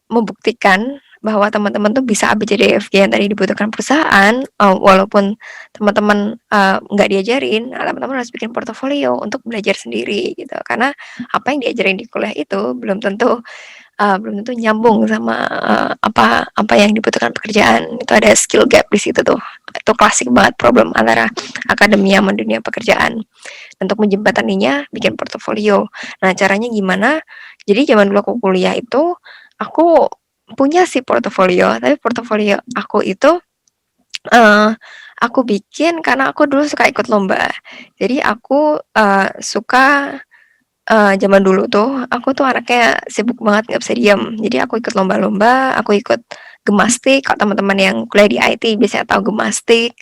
membuktikan bahwa teman-teman tuh bisa ABCDEFG yang tadi dibutuhkan perusahaan, walaupun teman-teman nggak diajarin, teman-teman harus bikin portofolio untuk belajar sendiri gitu. Karena apa yang diajarin di kuliah itu belum tentu nyambung sama apa yang dibutuhkan pekerjaan. Itu ada skill gap di situ tuh. Itu klasik banget problem antara akademia sama dunia pekerjaan. Untuk menjembataninya bikin portofolio. Nah, caranya gimana? Jadi zaman dulu aku kuliah itu aku punya sih portofolio, tapi portofolio aku itu aku bikin karena aku dulu suka ikut lomba. Jadi aku suka zaman dulu tuh, aku tuh anaknya sibuk banget, nggak bisa diam. Jadi aku ikut lomba-lomba, aku ikut gemastik. Kalau teman-teman yang kuliah di IT biasanya tahu gemastik.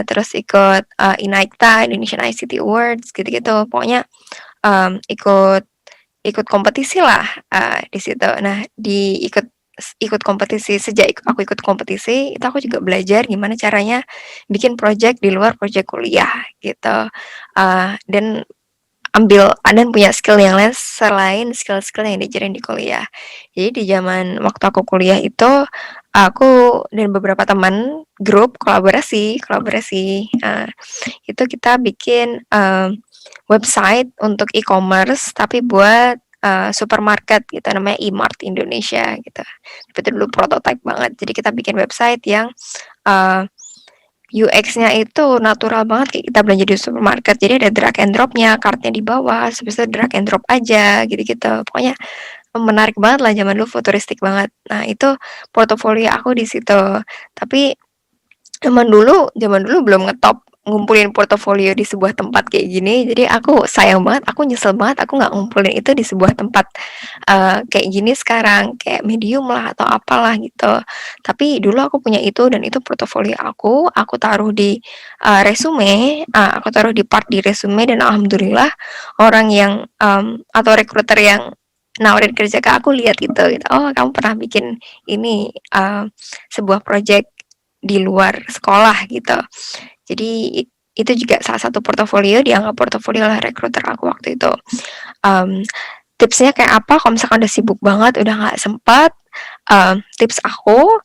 Terus ikut INAICTA, Indonesian ICT Awards, gitu-gitu. Pokoknya ikut kompetisi lah di situ. Nah, ikut kompetisi, sejak aku ikut kompetisi, itu aku juga belajar gimana caranya bikin project di luar project kuliah gitu. Dan dan punya skill yang lain selain skill-skill yang diajarin di kuliah. Jadi di zaman waktu aku kuliah itu, aku dan beberapa teman grup kolaborasi, itu kita bikin website untuk e-commerce tapi buat supermarket gitu, namanya E-Mart Indonesia gitu. Tapi itu dulu prototype banget. Jadi kita bikin website yang UX-nya itu natural banget kayak kita belanja di supermarket. Jadi ada drag and drop-nya, kartnya di bawah, habis itu drag and drop aja gitu-gitu. Pokoknya menarik banget lah, zaman dulu futuristik banget. Nah, itu portofolio aku di situ. Tapi zaman dulu belum ngetop ngumpulin portofolio di sebuah tempat kayak gini. Jadi aku sayang banget, aku nyesel banget aku nggak ngumpulin itu di sebuah tempat kayak gini sekarang, kayak Medium lah atau apalah gitu. Tapi dulu aku punya itu dan itu portofolio aku taruh di resume, aku taruh di part di resume dan alhamdulillah orang yang atau recruiter yang nawarin kerja ke aku lihat gitu. Oh, kamu pernah bikin ini sebuah project di luar sekolah gitu. Jadi itu juga salah satu portofolio, dianggap portofolio oleh recruiter aku waktu itu. Tipsnya kayak apa kalau misalkan udah sibuk banget, udah nggak sempat, tips aku,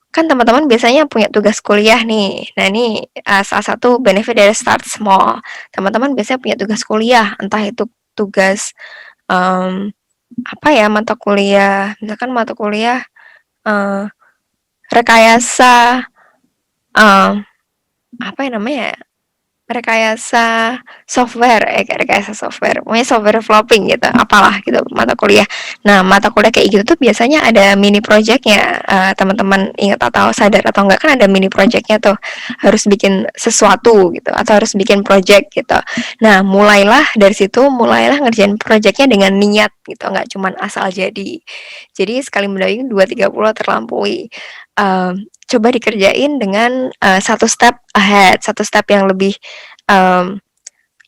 kan teman-teman biasanya punya tugas kuliah nih. Nah, ini salah satu benefit dari start small. Teman-teman biasanya punya tugas kuliah, entah itu tugas apa ya, mata kuliah, misalkan mata kuliah rekayasa apa ya namanya ya, rekayasa software, pokoknya software developing gitu, apalah gitu mata kuliah. Nah, mata kuliah kayak gitu tuh biasanya ada mini projectnya, teman-teman ingat atau sadar atau enggak, kan ada mini projectnya tuh, harus bikin sesuatu gitu, atau harus bikin project gitu. Nah, mulailah ngerjain projectnya dengan niat gitu, nggak cuman asal jadi. Jadi sekali mendayung 2-3 pulau terlampaui. Coba dikerjain dengan satu step ahead, satu step yang lebih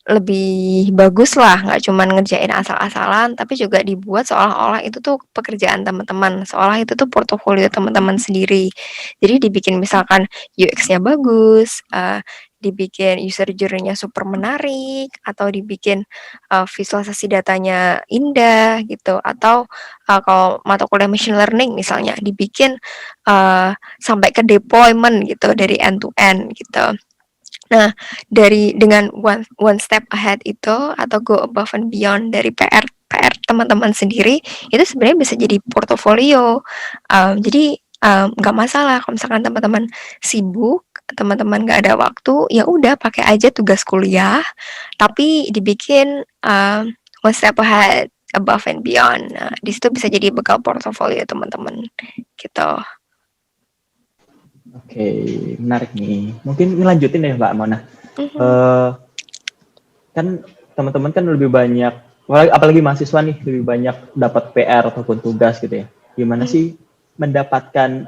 lebih bagus lah, nggak cuman ngerjain asal-asalan, tapi juga dibuat seolah-olah itu tuh pekerjaan teman-teman, seolah itu tuh portofolio teman-teman sendiri. Jadi dibikin misalkan UX-nya bagus, dibikin user journey-nya super menarik, atau dibikin visualisasi datanya indah gitu, atau kalau mata kuliah machine learning misalnya dibikin sampai ke deployment gitu dari end to end gitu. Nah, dengan one step ahead itu atau go above and beyond dari PR teman-teman sendiri, itu sebenarnya bisa jadi portofolio. Jadi, nggak masalah kalau misalkan teman-teman sibuk, teman-teman nggak ada waktu, ya udah pakai aja tugas kuliah, tapi dibikin, one step ahead, above and beyond. Nah, di situ bisa jadi bekal portofolio teman-teman, gitu. Oke, menarik nih. Mungkin ngelanjutin deh Mbak Mona. Mhm. Kan teman-teman kan lebih banyak, apalagi mahasiswa nih, lebih banyak dapat PR ataupun tugas gitu ya. Gimana Mhm. sih mendapatkan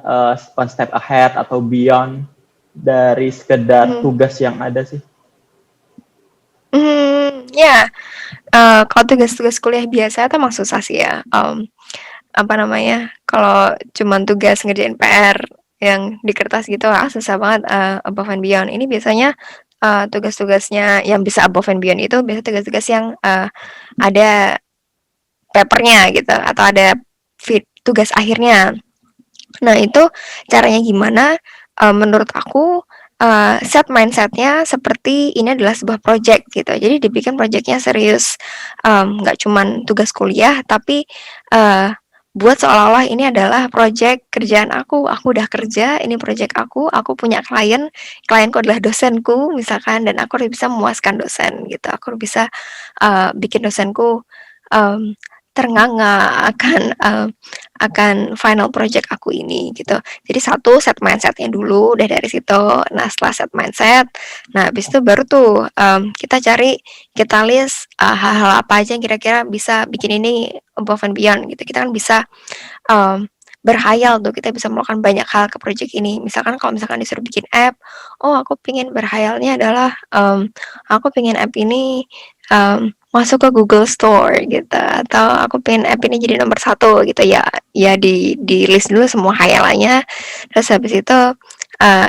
one step ahead atau beyond dari sekedar Mhm. tugas yang ada sih? Ya, kalau tugas-tugas kuliah biasa itu emang susah sih ya, apa namanya, kalau cuman tugas ngerjain PR yang di kertas gitu, susah banget, above and beyond. Ini biasanya, tugas-tugasnya yang bisa above and beyond itu biasanya tugas-tugas yang, ada papernya gitu atau ada tugas akhirnya. Nah, itu caranya gimana? Menurut aku, set mindsetnya seperti ini adalah sebuah project gitu. Jadi dibikin projectnya serius, nggak cuman tugas kuliah, tapi buat seolah-olah ini adalah project kerjaan aku udah kerja, ini project aku punya klienku adalah dosenku misalkan, dan aku udah bisa memuaskan dosen gitu. Aku bisa bikin dosenku um, ternganga akan final project aku ini gitu. Jadi satu set mindsetnya dulu, udah dari situ. Nah setelah set mindset, nah habis itu baru tuh kita list hal-hal apa aja yang kira-kira bisa bikin ini above and beyond gitu. Kita kan bisa um, berhayal tuh, kita bisa melakukan banyak hal ke project ini. Misalkan kalau misalkan disuruh bikin app, oh aku pingin berhayalnya adalah aku pingin app ini masuk ke Google Store gitu, atau aku pengen app ini jadi nomor satu gitu ya. Ya di list dulu semua hayalannya, terus habis itu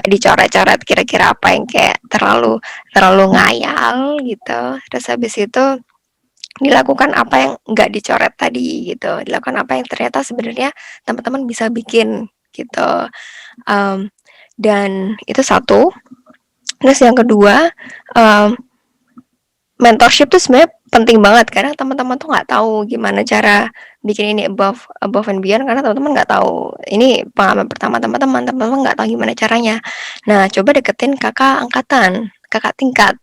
dicoret-coret kira-kira apa yang kayak terlalu terlalu ngayal gitu. Terus habis itu dilakukan apa yang nggak dicoret tadi gitu, dilakukan apa yang ternyata sebenarnya teman-teman bisa bikin gitu. Um, dan itu satu. Terus yang kedua, um, mentorship tuh sebenarnya penting banget karena teman-teman tuh nggak tahu gimana cara bikin ini above above and beyond, karena teman-teman nggak tahu, ini pengalaman pertama teman-teman nggak tahu gimana caranya. Nah coba deketin kakak tingkat,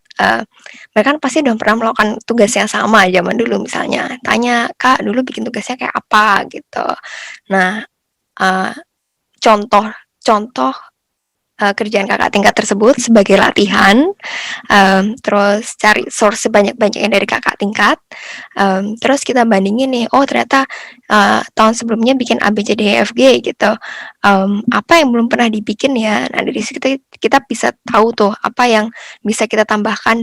mereka kan pasti udah pernah melakukan tugas yang sama zaman dulu, misalnya tanya, kak dulu bikin tugasnya kayak apa gitu. Nah uh, contoh contoh kerjaan kakak tingkat tersebut sebagai latihan, terus cari source sebanyak-banyaknya dari kakak tingkat, terus kita bandingin nih, oh ternyata tahun sebelumnya bikin A B C D E F G gitu, apa yang belum pernah dibikin ya. Nah dari situ kita bisa tahu tuh apa yang bisa kita tambahkan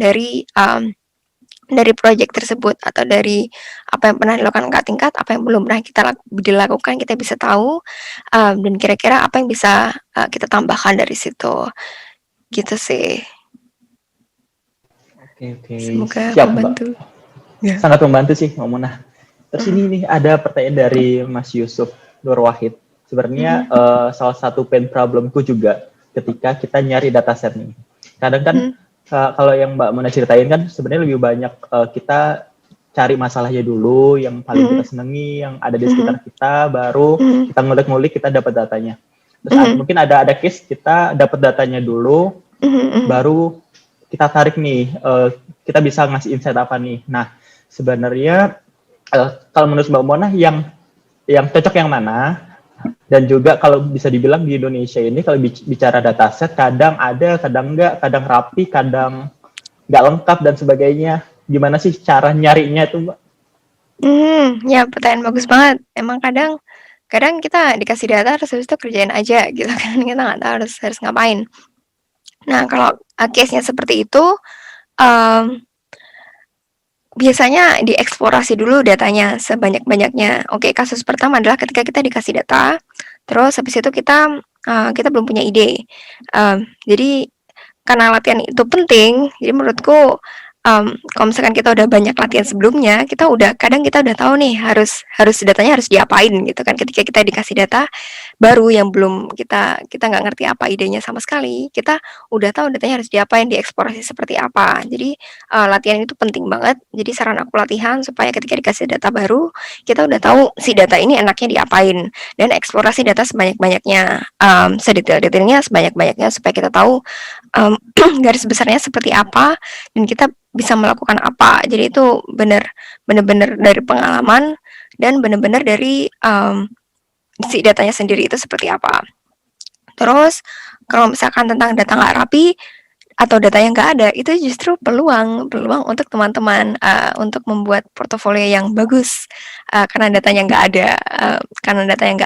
dari proyek tersebut, atau dari apa yang pernah dilakukan kakak tingkat, apa yang belum pernah dilakukan, kita bisa tahu, dan kira-kira apa yang bisa kita tambahkan dari situ, gitu sih. Oke, Semoga siap Mbak. membantu. Ya. Sangat membantu sih Mbak Mona. Terus ini nih ada pertanyaan dari Mas Yusuf Nur Wahid. Sebenarnya salah satu pain problemku juga ketika kita nyari dataset nih. Kadang kan kalau yang Mbak Mona ceritain kan sebenarnya lebih banyak kita cari masalahnya dulu, yang paling kita senengi, yang ada di sekitar kita, baru kita ngulik-ngulik, kita dapat datanya. Terus mungkin ada case kita dapat datanya dulu, baru kita tarik nih, kita bisa ngasih insight apa nih. Nah, sebenarnya kalau menurut Mbak Mona yang cocok yang mana? Dan juga kalau bisa dibilang di Indonesia ini kalau bicara dataset kadang ada, kadang enggak, kadang rapi, kadang nggak lengkap dan sebagainya. Gimana sih cara nyarinya itu, Mbak? Ya pertanyaan bagus banget. Emang kadang kita dikasih data terus habis itu kerjain aja gitu kan, kita nggak tahu harus ngapain. Nah kalau case-nya seperti itu, um, biasanya dieksplorasi dulu datanya sebanyak-banyaknya. Oke, kasus pertama adalah ketika kita dikasih data, terus habis itu kita belum punya ide. Jadi karena latihan itu penting, jadi menurutku kalau misalkan kita udah banyak latihan sebelumnya, kadang kita udah tahu nih harus harus datanya harus diapain gitu kan. Ketika kita dikasih data baru yang belum kita nggak ngerti apa idenya sama sekali, kita udah tahu datanya harus diapain, dieksplorasi seperti apa. Jadi latihan itu penting banget. Jadi saran aku latihan supaya ketika dikasih data baru, kita udah tahu si data ini enaknya diapain dan eksplorasi data sebanyak-banyaknya, sedetail-detailnya sebanyak-banyaknya supaya kita tahu garis besarnya seperti apa dan kita bisa melakukan apa. Jadi itu benar-benar dari pengalaman dan benar-benar dari si datanya sendiri itu seperti apa. Terus kalau misalkan tentang data nggak rapi atau data yang nggak ada, itu justru peluang untuk teman-teman untuk membuat portofolio yang bagus. Karena datanya nggak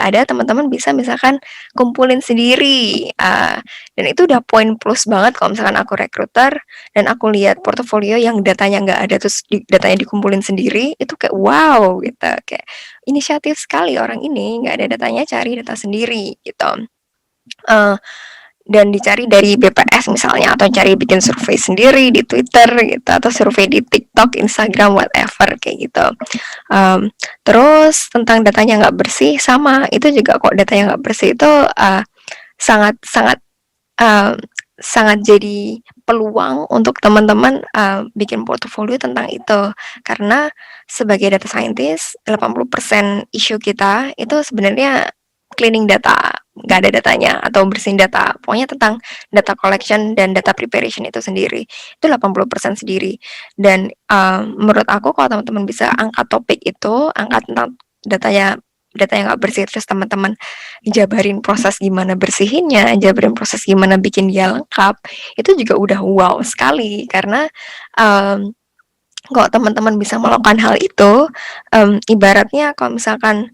ada, teman-teman bisa misalkan kumpulin sendiri. Dan itu udah poin plus banget kalau misalkan aku rekruter dan aku lihat portofolio yang datanya nggak ada terus datanya dikumpulin sendiri, itu kayak wow gitu, kayak inisiatif sekali orang ini, nggak ada datanya cari data sendiri gitu. Dan dicari dari BPS misalnya atau cari bikin survei sendiri di Twitter gitu atau survei di TikTok, Instagram, whatever kayak gitu. Terus tentang datanya nggak bersih sama itu juga kok datanya nggak bersih itu sangat sangat sangat jadi peluang untuk teman-teman bikin portofolio tentang itu karena sebagai data scientist 80% isu kita itu sebenarnya cleaning data, nggak ada datanya atau bersihin data. Pokoknya tentang data collection dan data preparation itu sendiri. Itu 80% sendiri. Dan menurut aku kalau teman-teman bisa angkat topik itu, angkat tentang data yang nggak bersih, terus teman-teman jabarin proses gimana bersihinnya, jabarin proses gimana bikin dia lengkap, itu juga udah wow sekali. Karena kalau teman-teman bisa melakukan hal itu, ibaratnya kalau misalkan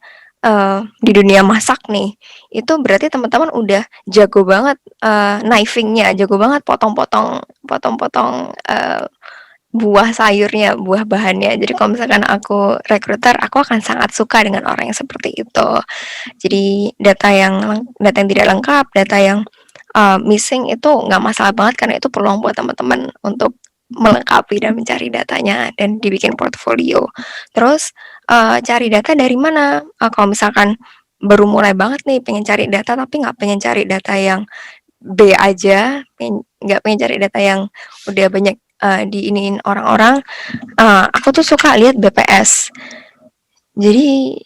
di dunia masak nih, itu berarti teman-teman udah jago banget knifing-nya, jago banget potong-potong buah sayurnya, buah bahannya. Jadi kalau misalkan aku rekruter, aku akan sangat suka dengan orang yang seperti itu. Jadi data yang tidak lengkap, data yang missing itu nggak masalah banget karena itu peluang buat teman-teman untuk melengkapi dan mencari datanya dan dibikin portfolio. Terus cari data dari mana? Kalau misalkan baru mulai banget nih pengen cari data tapi nggak pengen cari data yang B aja, nggak pengen cari data yang udah banyak diiniin orang-orang. Aku tuh suka lihat BPS. Jadi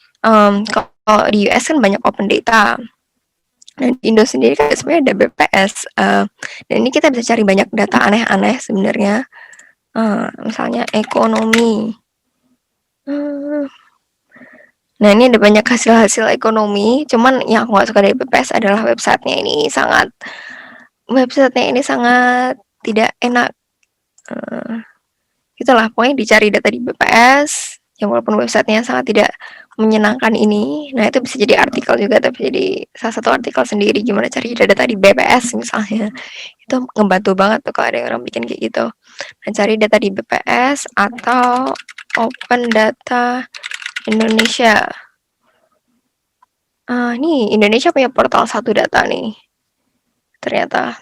kalau di US kan banyak open data. Dan di Indo sendiri kan sebenarnya ada BPS. Dan ini kita bisa cari banyak data aneh-aneh sebenarnya. Misalnya ekonomi. Nah ini ada banyak hasil-hasil ekonomi. Cuman yang aku nggak suka dari BPS adalah websitenya ini sangat tidak enak. Itulah pokoknya dicari data di BPS. Yang walaupun websitenya sangat tidak menyenangkan ini, nah itu bisa jadi artikel juga, tapi jadi salah satu artikel sendiri gimana cari data di BPS misalnya. Itu ngebantu banget tuh kalau ada orang bikin kayak gitu. Nah, cari data di BPS atau Open Data Indonesia. Nih Indonesia punya portal satu data nih. Ternyata.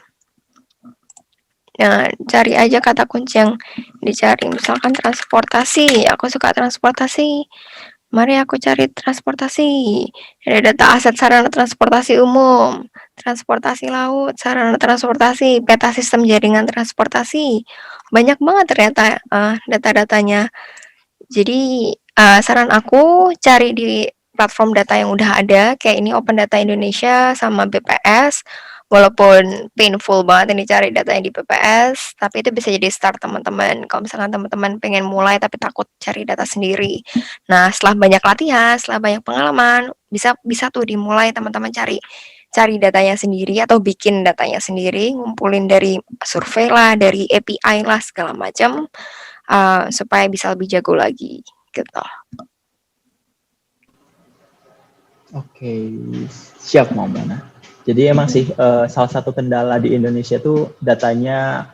Nah, cari aja kata kunci yang dicari. Misalkan transportasi. Aku suka transportasi. Mari aku cari transportasi. Ada data aset sarana transportasi umum, transportasi laut, sarana transportasi, peta sistem jaringan transportasi. Banyak banget ternyata data-datanya. Jadi saran aku cari di platform data yang udah ada, kayak ini Open Data Indonesia sama BPS. Walaupun painful banget ini cari datanya di BPS, tapi itu bisa jadi start teman-teman. Kalau misalkan teman-teman pengen mulai tapi takut cari data sendiri. Nah, setelah banyak latihan, setelah banyak pengalaman, bisa tuh dimulai teman-teman cari datanya sendiri atau bikin datanya sendiri, ngumpulin dari survei lah, dari API lah segala macam, supaya bisa lebih jago lagi gitu. Oke, siap Mau Mana. Jadi emang sih salah satu kendala di Indonesia tuh datanya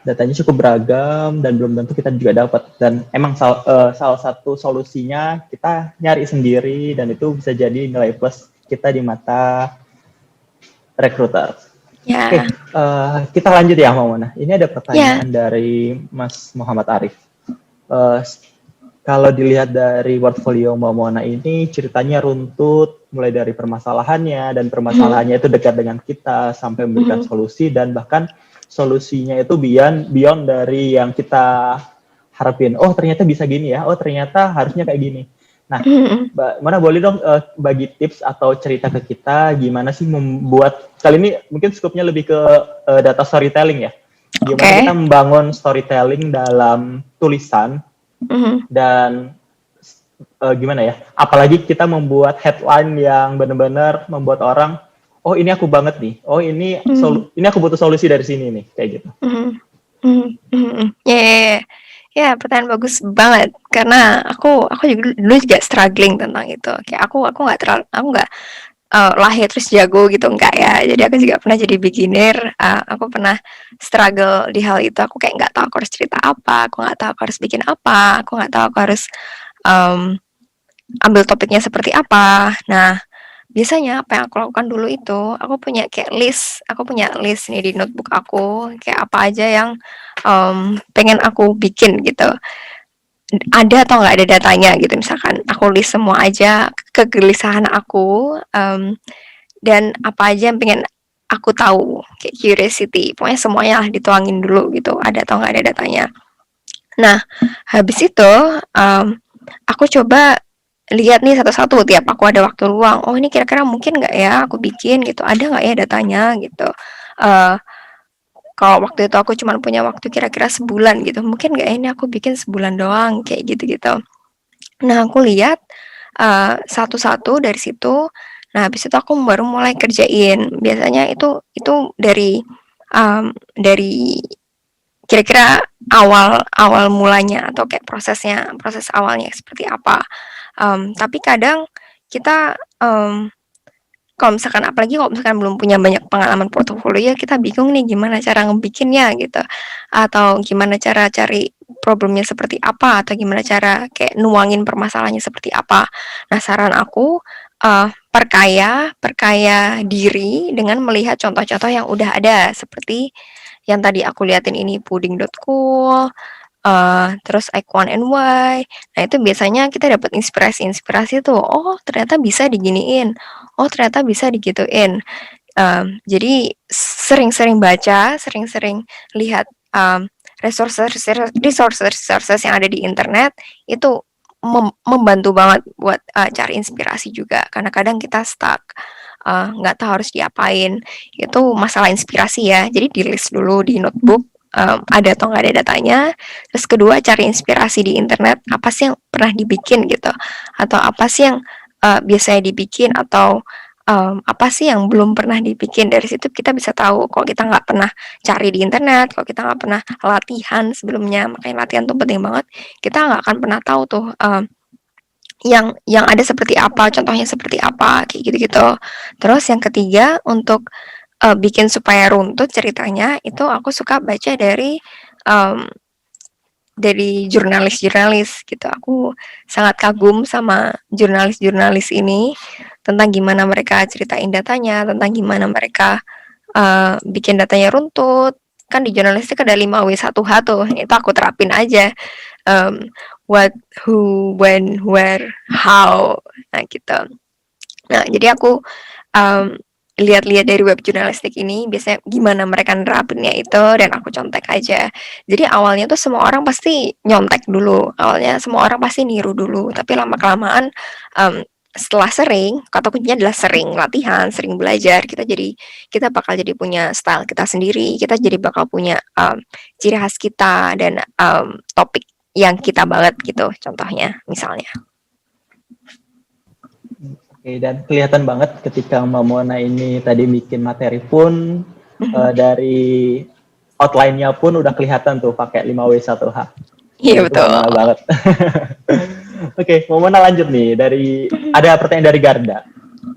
datanya cukup beragam dan belum tentu kita juga dapat. Dan emang salah satu solusinya kita nyari sendiri dan itu bisa jadi nilai plus kita di mata recruiter. Ya. Oke, kita lanjut ya, Mona. Ini ada pertanyaan Ya. dari Mas Muhammad Arif. Kalau dilihat dari portfolio Mbak Mona ini, ceritanya runtut, mulai dari permasalahannya, dan permasalahannya itu dekat dengan kita, sampai memberikan solusi, dan bahkan solusinya itu beyond dari yang kita harapin. Oh, ternyata bisa gini ya, oh ternyata harusnya kayak gini. Nah, Mbak Mona boleh dong bagi tips atau cerita ke kita gimana sih membuat, kali ini mungkin skupnya lebih ke data storytelling ya. Gimana kita membangun storytelling dalam tulisan dan gimana ya, apalagi kita membuat headline yang benar-benar membuat orang, oh ini aku banget nih, oh ini ini aku butuh solusi dari sini nih, kayak gitu. Ya, pertanyaan bagus banget karena aku juga dulu juga struggling tentang itu. Kayak aku nggak lahir terus jago gitu, enggak ya. Jadi aku juga pernah jadi beginner. Aku pernah struggle di hal itu. Aku kayak nggak tahu aku harus cerita apa, aku nggak tahu aku harus bikin apa, aku nggak tahu aku harus ambil topiknya seperti apa. Nah, biasanya apa yang aku lakukan dulu itu, aku punya list nih di notebook aku, kayak apa aja yang pengen aku bikin gitu. Ada atau nggak ada datanya gitu, misalkan aku list semua aja kegelisahan aku, dan apa aja yang pengen aku tahu, kayak curiosity, pokoknya semuanya lah dituangin dulu gitu, ada atau nggak ada datanya. Nah, habis itu aku coba lihat nih satu-satu tiap aku ada waktu luang. Oh ini kira-kira mungkin nggak ya aku bikin gitu. Ada nggak ya datanya gitu. Kalau waktu itu aku cuma punya waktu kira-kira sebulan gitu. Mungkin nggak ya ini aku bikin sebulan doang kayak gitu-gitu. Nah aku lihat satu-satu dari situ. Nah habis itu aku baru mulai kerjain. Biasanya itu dari kira-kira awal mulanya atau kayak proses awalnya seperti apa. Tapi kadang kita kalau misalkan belum punya banyak pengalaman portofolio, kita bingung nih gimana cara ngebikinnya gitu, atau gimana cara cari problemnya seperti apa, atau gimana cara kayak nuangin permasalahannya seperti apa. Nah saran aku perkaya diri dengan melihat contoh-contoh yang udah ada, seperti yang tadi aku liatin ini pudding.cool, terus X1NY. Nah itu biasanya kita dapat inspirasi tuh, oh ternyata bisa diginiin, oh ternyata bisa digituin. Jadi sering-sering baca, sering-sering lihat resources yang ada di internet itu membantu banget buat cari inspirasi juga, karena kadang kita stuck, nggak tahu harus diapain. Itu masalah inspirasi ya, jadi di list dulu di notebook ada atau nggak ada datanya. Terus kedua, cari inspirasi di internet, apa sih yang pernah dibikin gitu, atau apa sih yang biasanya dibikin, atau apa sih yang belum pernah dibikin. Dari situ kita bisa tahu. Kalau kita nggak pernah cari di internet, kalau kita nggak pernah latihan sebelumnya, makanya latihan tuh penting banget, kita nggak akan pernah tahu tuh yang ada seperti apa, contohnya seperti apa, kayak gitu-gitu. Terus yang ketiga, untuk bikin supaya runtut ceritanya, itu aku suka baca dari jurnalis gitu. Aku sangat kagum sama jurnalis ini, tentang gimana mereka ceritain datanya, tentang gimana mereka bikin datanya runtut. Kan di jurnalistik ada 5W1H tuh, itu aku terapin aja. What, who, when, where, how, nah gitu. Nah jadi aku lihat-lihat dari web jurnalistik ini biasanya gimana mereka nerapinnya itu, dan aku contek aja. Jadi awalnya tuh semua orang pasti nyontek dulu, awalnya semua orang pasti niru dulu, tapi lama-kelamaan setelah sering, kata kuncinya adalah sering latihan, sering belajar, kita bakal jadi punya style kita sendiri, kita jadi bakal punya ciri khas kita, dan topik yang kita banget gitu, contohnya misalnya. Oke, dan kelihatan banget ketika Mbak Mona ini tadi bikin materi pun dari outline-nya pun udah kelihatan tuh pakai 5W1H. Iya betul. Itu banget. Oke, Mbak Mona lanjut nih, ada pertanyaan dari Garda.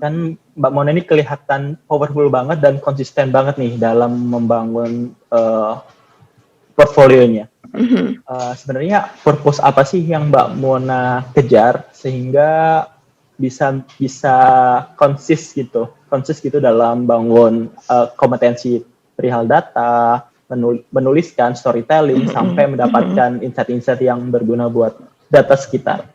Kan Mbak Mona ini kelihatan powerful banget dan konsisten banget nih dalam membangun portfolionya. Mhm. Sebenarnya purpose apa sih yang Mbak Mona kejar sehingga bisa bisa konsis gitu dalam bangun kompetensi perihal data, menuliskan storytelling sampai Mhm. Mhm. mendapatkan insight-insight yang berguna buat data sekitar.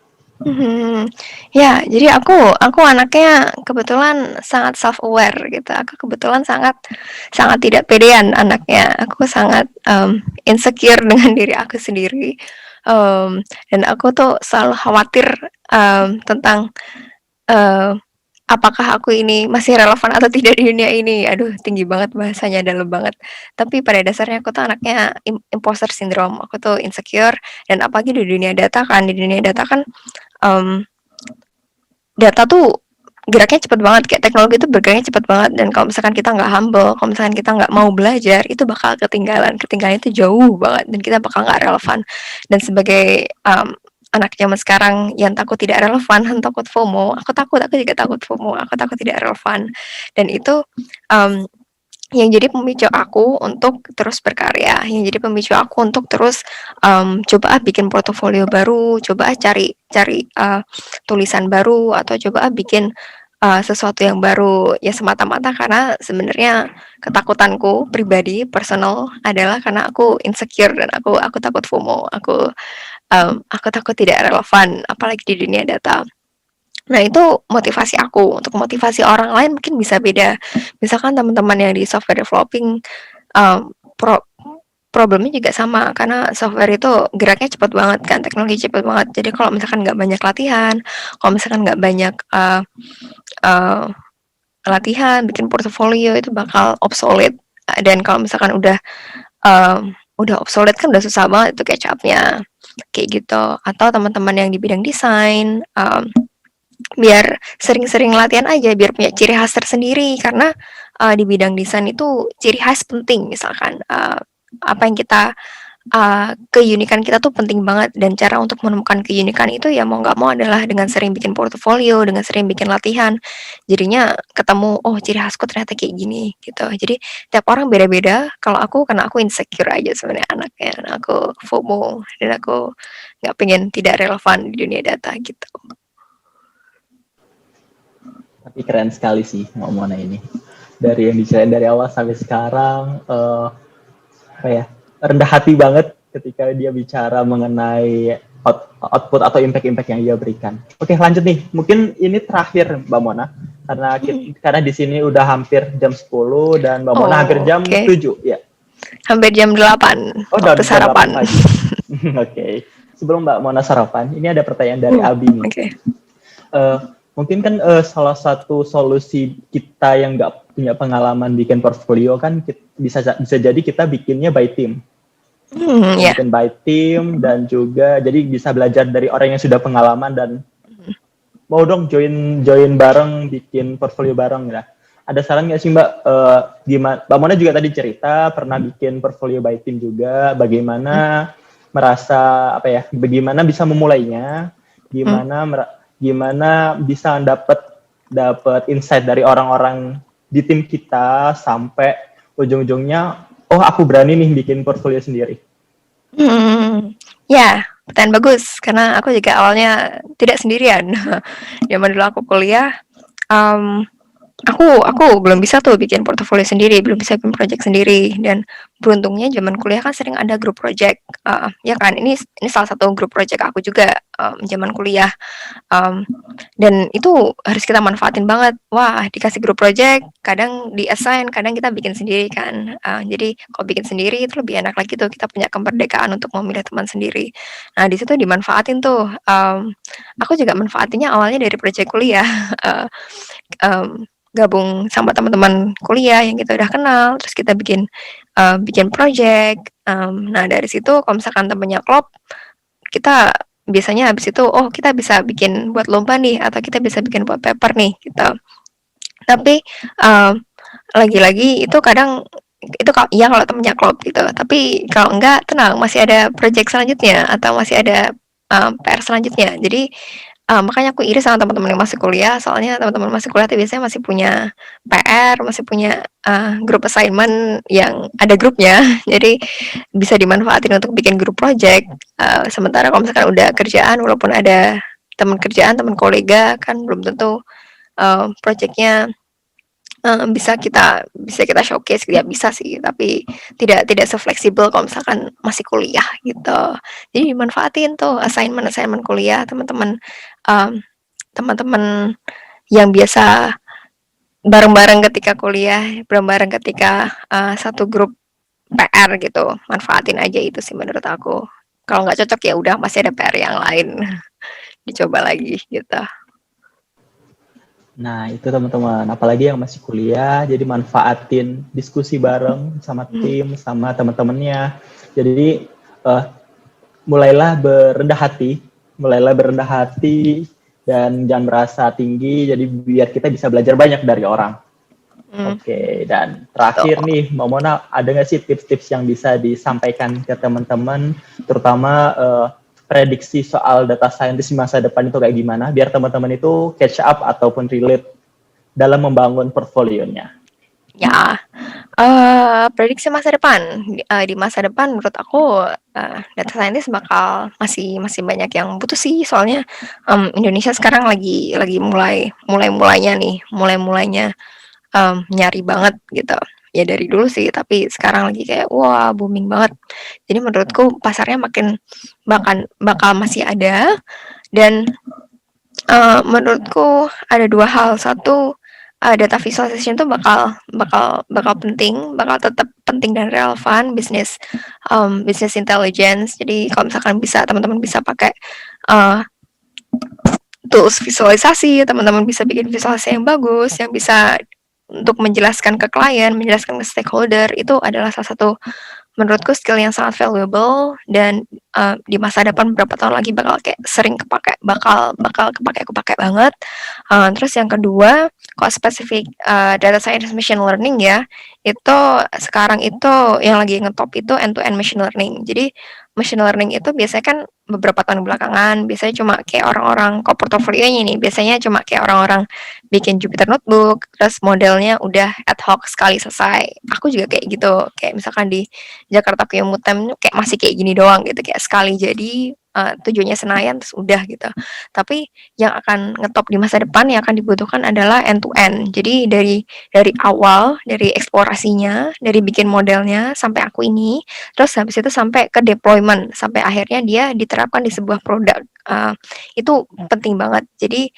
Ya, jadi aku anaknya kebetulan sangat self aware gitu. Aku kebetulan sangat sangat tidak pedean anaknya. Aku sangat insecure dengan diri aku sendiri. Dan aku tuh selalu khawatir tentang apakah aku ini masih relevan atau tidak di dunia ini. Aduh, tinggi banget bahasanya, dalam banget. Tapi pada dasarnya aku tuh anaknya imposter syndrome. Aku tuh insecure dan apalagi di dunia data kan. Di dunia data kan em, data tuh geraknya cepet banget, kayak teknologi itu bergeraknya cepet banget, dan kalau misalkan kita nggak humble, kalau misalkan kita nggak mau belajar, itu bakal ketinggalan itu jauh banget, dan kita bakal nggak relevan. Dan sebagai anak zaman sekarang yang takut tidak relevan, takut FOMO, aku juga takut FOMO, aku takut tidak relevan. Dan itu um, yang jadi pemicu aku untuk terus berkarya, yang jadi pemicu aku untuk terus coba bikin portofolio baru, coba cari cari tulisan baru, atau coba bikin sesuatu yang baru, ya semata-mata karena sebenarnya ketakutanku pribadi personal adalah karena aku insecure dan aku takut FOMO, aku takut tidak relevan apalagi di dunia data. Nah, itu motivasi aku. Untuk motivasi orang lain mungkin bisa beda. Misalkan teman-teman yang di software developing, um, pro problemnya juga sama, karena software itu geraknya cepat banget kan, teknologi cepat banget. Jadi kalau misalkan nggak banyak latihan, kalau misalkan nggak banyak uh, latihan, bikin portofolio itu bakal obsolete. Dan kalau misalkan udah obsolete kan udah susah banget itu catch up-nya, kayak gitu. Atau teman-teman yang di bidang desain, biar sering-sering latihan aja, biar punya ciri khas tersendiri, karena di bidang desain itu ciri khas penting. Misalkan apa yang kita keunikan kita tuh penting banget, dan cara untuk menemukan keunikan itu ya mau nggak mau adalah dengan sering bikin portofolio, dengan sering bikin latihan. Jadinya ketemu, oh ciri khasku ternyata kayak gini gitu. Jadi tiap orang beda-beda. Kalau aku, karena aku insecure aja sebenarnya anaknya, dan aku FOMO, dan aku nggak pengen tidak relevan di dunia data gitu. Tapi keren sekali sih Mbak Mona ini. Dari yang diceritain dari awal sampai sekarang, apa ya, rendah hati banget ketika dia bicara mengenai output atau impact-impact yang dia berikan. Oke, lanjut nih. Mungkin ini terakhir Mbak Mona, karena di sini udah hampir jam 10 dan Mbak Mona hampir jam 7 ya. Hampir jam 8 waktu jam 8 sarapan. pagi. Oke. Sebelum Mbak Mona sarapan, ini ada pertanyaan dari Abi nih. Oke. Mungkin kan salah satu solusi kita yang nggak punya pengalaman bikin portfolio kan bisa jadi kita bikinnya by team. Bikin by team, dan juga jadi bisa belajar dari orang yang sudah pengalaman dan mau dong join bareng bikin portfolio bareng ya. Ada saran nggak sih Mbak, gimana? Mbak Mona juga tadi cerita pernah bikin portfolio by team juga. Bagaimana merasa apa ya? Bagaimana bisa memulainya? Gimana bisa dapat insight dari orang-orang di tim kita sampai ujung-ujungnya, oh aku berani nih bikin portfolio sendiri. Ya, pertanyaan bagus, karena aku juga awalnya tidak sendirian. Zaman dulu aku kuliah, aku belum bisa tuh bikin portofolio sendiri, belum bisa bikin project sendiri. Dan beruntungnya zaman kuliah kan sering ada grup project, ya kan, ini salah satu grup project aku juga zaman kuliah. Dan itu harus kita manfaatin banget. Wah, dikasih grup project, kadang di-assign, kadang kita bikin sendiri kan. Jadi kalau bikin sendiri itu lebih enak lagi tuh, kita punya kemerdekaan untuk memilih teman sendiri. Nah, di situ dimanfaatin tuh. Aku juga manfaatinnya awalnya dari project kuliah. Gabung sama teman-teman kuliah yang kita udah kenal, terus kita bikin project. Nah, dari situ kalau misalkan temennya klop, kita biasanya habis itu, oh kita bisa bikin buat lomba nih, atau kita bisa bikin buat paper nih gitu. Tapi lagi-lagi itu kadang itu iya kalau temennya klop gitu. Tapi kalau enggak, tenang, masih ada project selanjutnya atau masih ada PR selanjutnya. Jadi makanya aku iri sama teman-teman yang masih kuliah, soalnya teman-teman masih kuliah tuh biasanya masih punya PR, masih punya, grup assignment yang ada grupnya. Jadi bisa dimanfaatin untuk bikin grup project, sementara kalau misalkan udah kerjaan, walaupun ada teman kerjaan, teman kolega, kan belum tentu, project-nya bisa kita showcase, ya bisa sih, tapi tidak se-fleksibel kalau misalkan masih kuliah gitu. Jadi dimanfaatin tuh assignment kuliah teman-teman, teman-teman yang biasa bareng-bareng ketika kuliah, bareng-bareng ketika, satu grup PR gitu, manfaatin aja itu sih menurut aku. Kalau nggak cocok ya udah masih ada PR yang lain, dicoba lagi gitu. Nah, itu teman-teman, apalagi yang masih kuliah, jadi manfaatin diskusi bareng sama Mhm. tim, sama teman-temannya. Jadi, mulailah berendah hati, dan jangan merasa tinggi, jadi biar kita bisa belajar banyak dari orang. Mhm, Oke, dan betul. terakhir nih, Mbak Mona, ada nggak sih tips-tips yang bisa disampaikan ke teman-teman, terutama prediksi soal data scientist di masa depan itu kayak gimana, biar teman-teman itu catch up ataupun relate dalam membangun portfolionya. Ya, prediksi masa depan, di masa depan menurut aku, data scientist bakal masih masih banyak yang butuh sih, soalnya, Indonesia sekarang lagi mulai-mulainya nyari banget gitu. Ya dari dulu sih, tapi sekarang lagi kayak wah booming banget. Jadi menurutku pasarnya makin bakal masih ada dan menurutku ada dua hal. Satu, data visualization itu bakal bakal bakal penting, bakal tetap penting dan relevan business intelligence. Jadi kalau misalkan teman-teman bisa pakai uh, tools visualisasi, teman-teman bisa bikin visualisasi yang bagus, yang bisa untuk menjelaskan ke klien, menjelaskan ke stakeholder, itu adalah salah satu menurutku skill yang sangat valuable dan di masa depan beberapa tahun lagi bakal kayak sering kepake, bakal kepake banget. Terus yang kedua, kalau spesifik data science machine learning ya, itu sekarang itu yang lagi ngetop itu end to end machine learning. Jadi machine learning itu biasanya kan beberapa tahun belakangan biasanya cuma kayak orang-orang kok portofolionya nih biasanya cuma kayak orang-orang bikin Jupyter Notebook terus modelnya udah ad hoc sekali selesai. Aku juga kayak gitu, kayak misalkan di Jakarta Punya Mutem kayak masih kayak gini doang gitu, kayak sekali jadi tujuannya Senayan terus udah gitu. Tapi yang akan ngetop di masa depan yang akan dibutuhkan adalah end to end. Jadi dari awal, dari eksplorasinya, dari bikin modelnya sampai aku ini, terus habis itu sampai ke deployment, sampai akhirnya dia diterapkan di sebuah produk. Itu penting banget. Jadi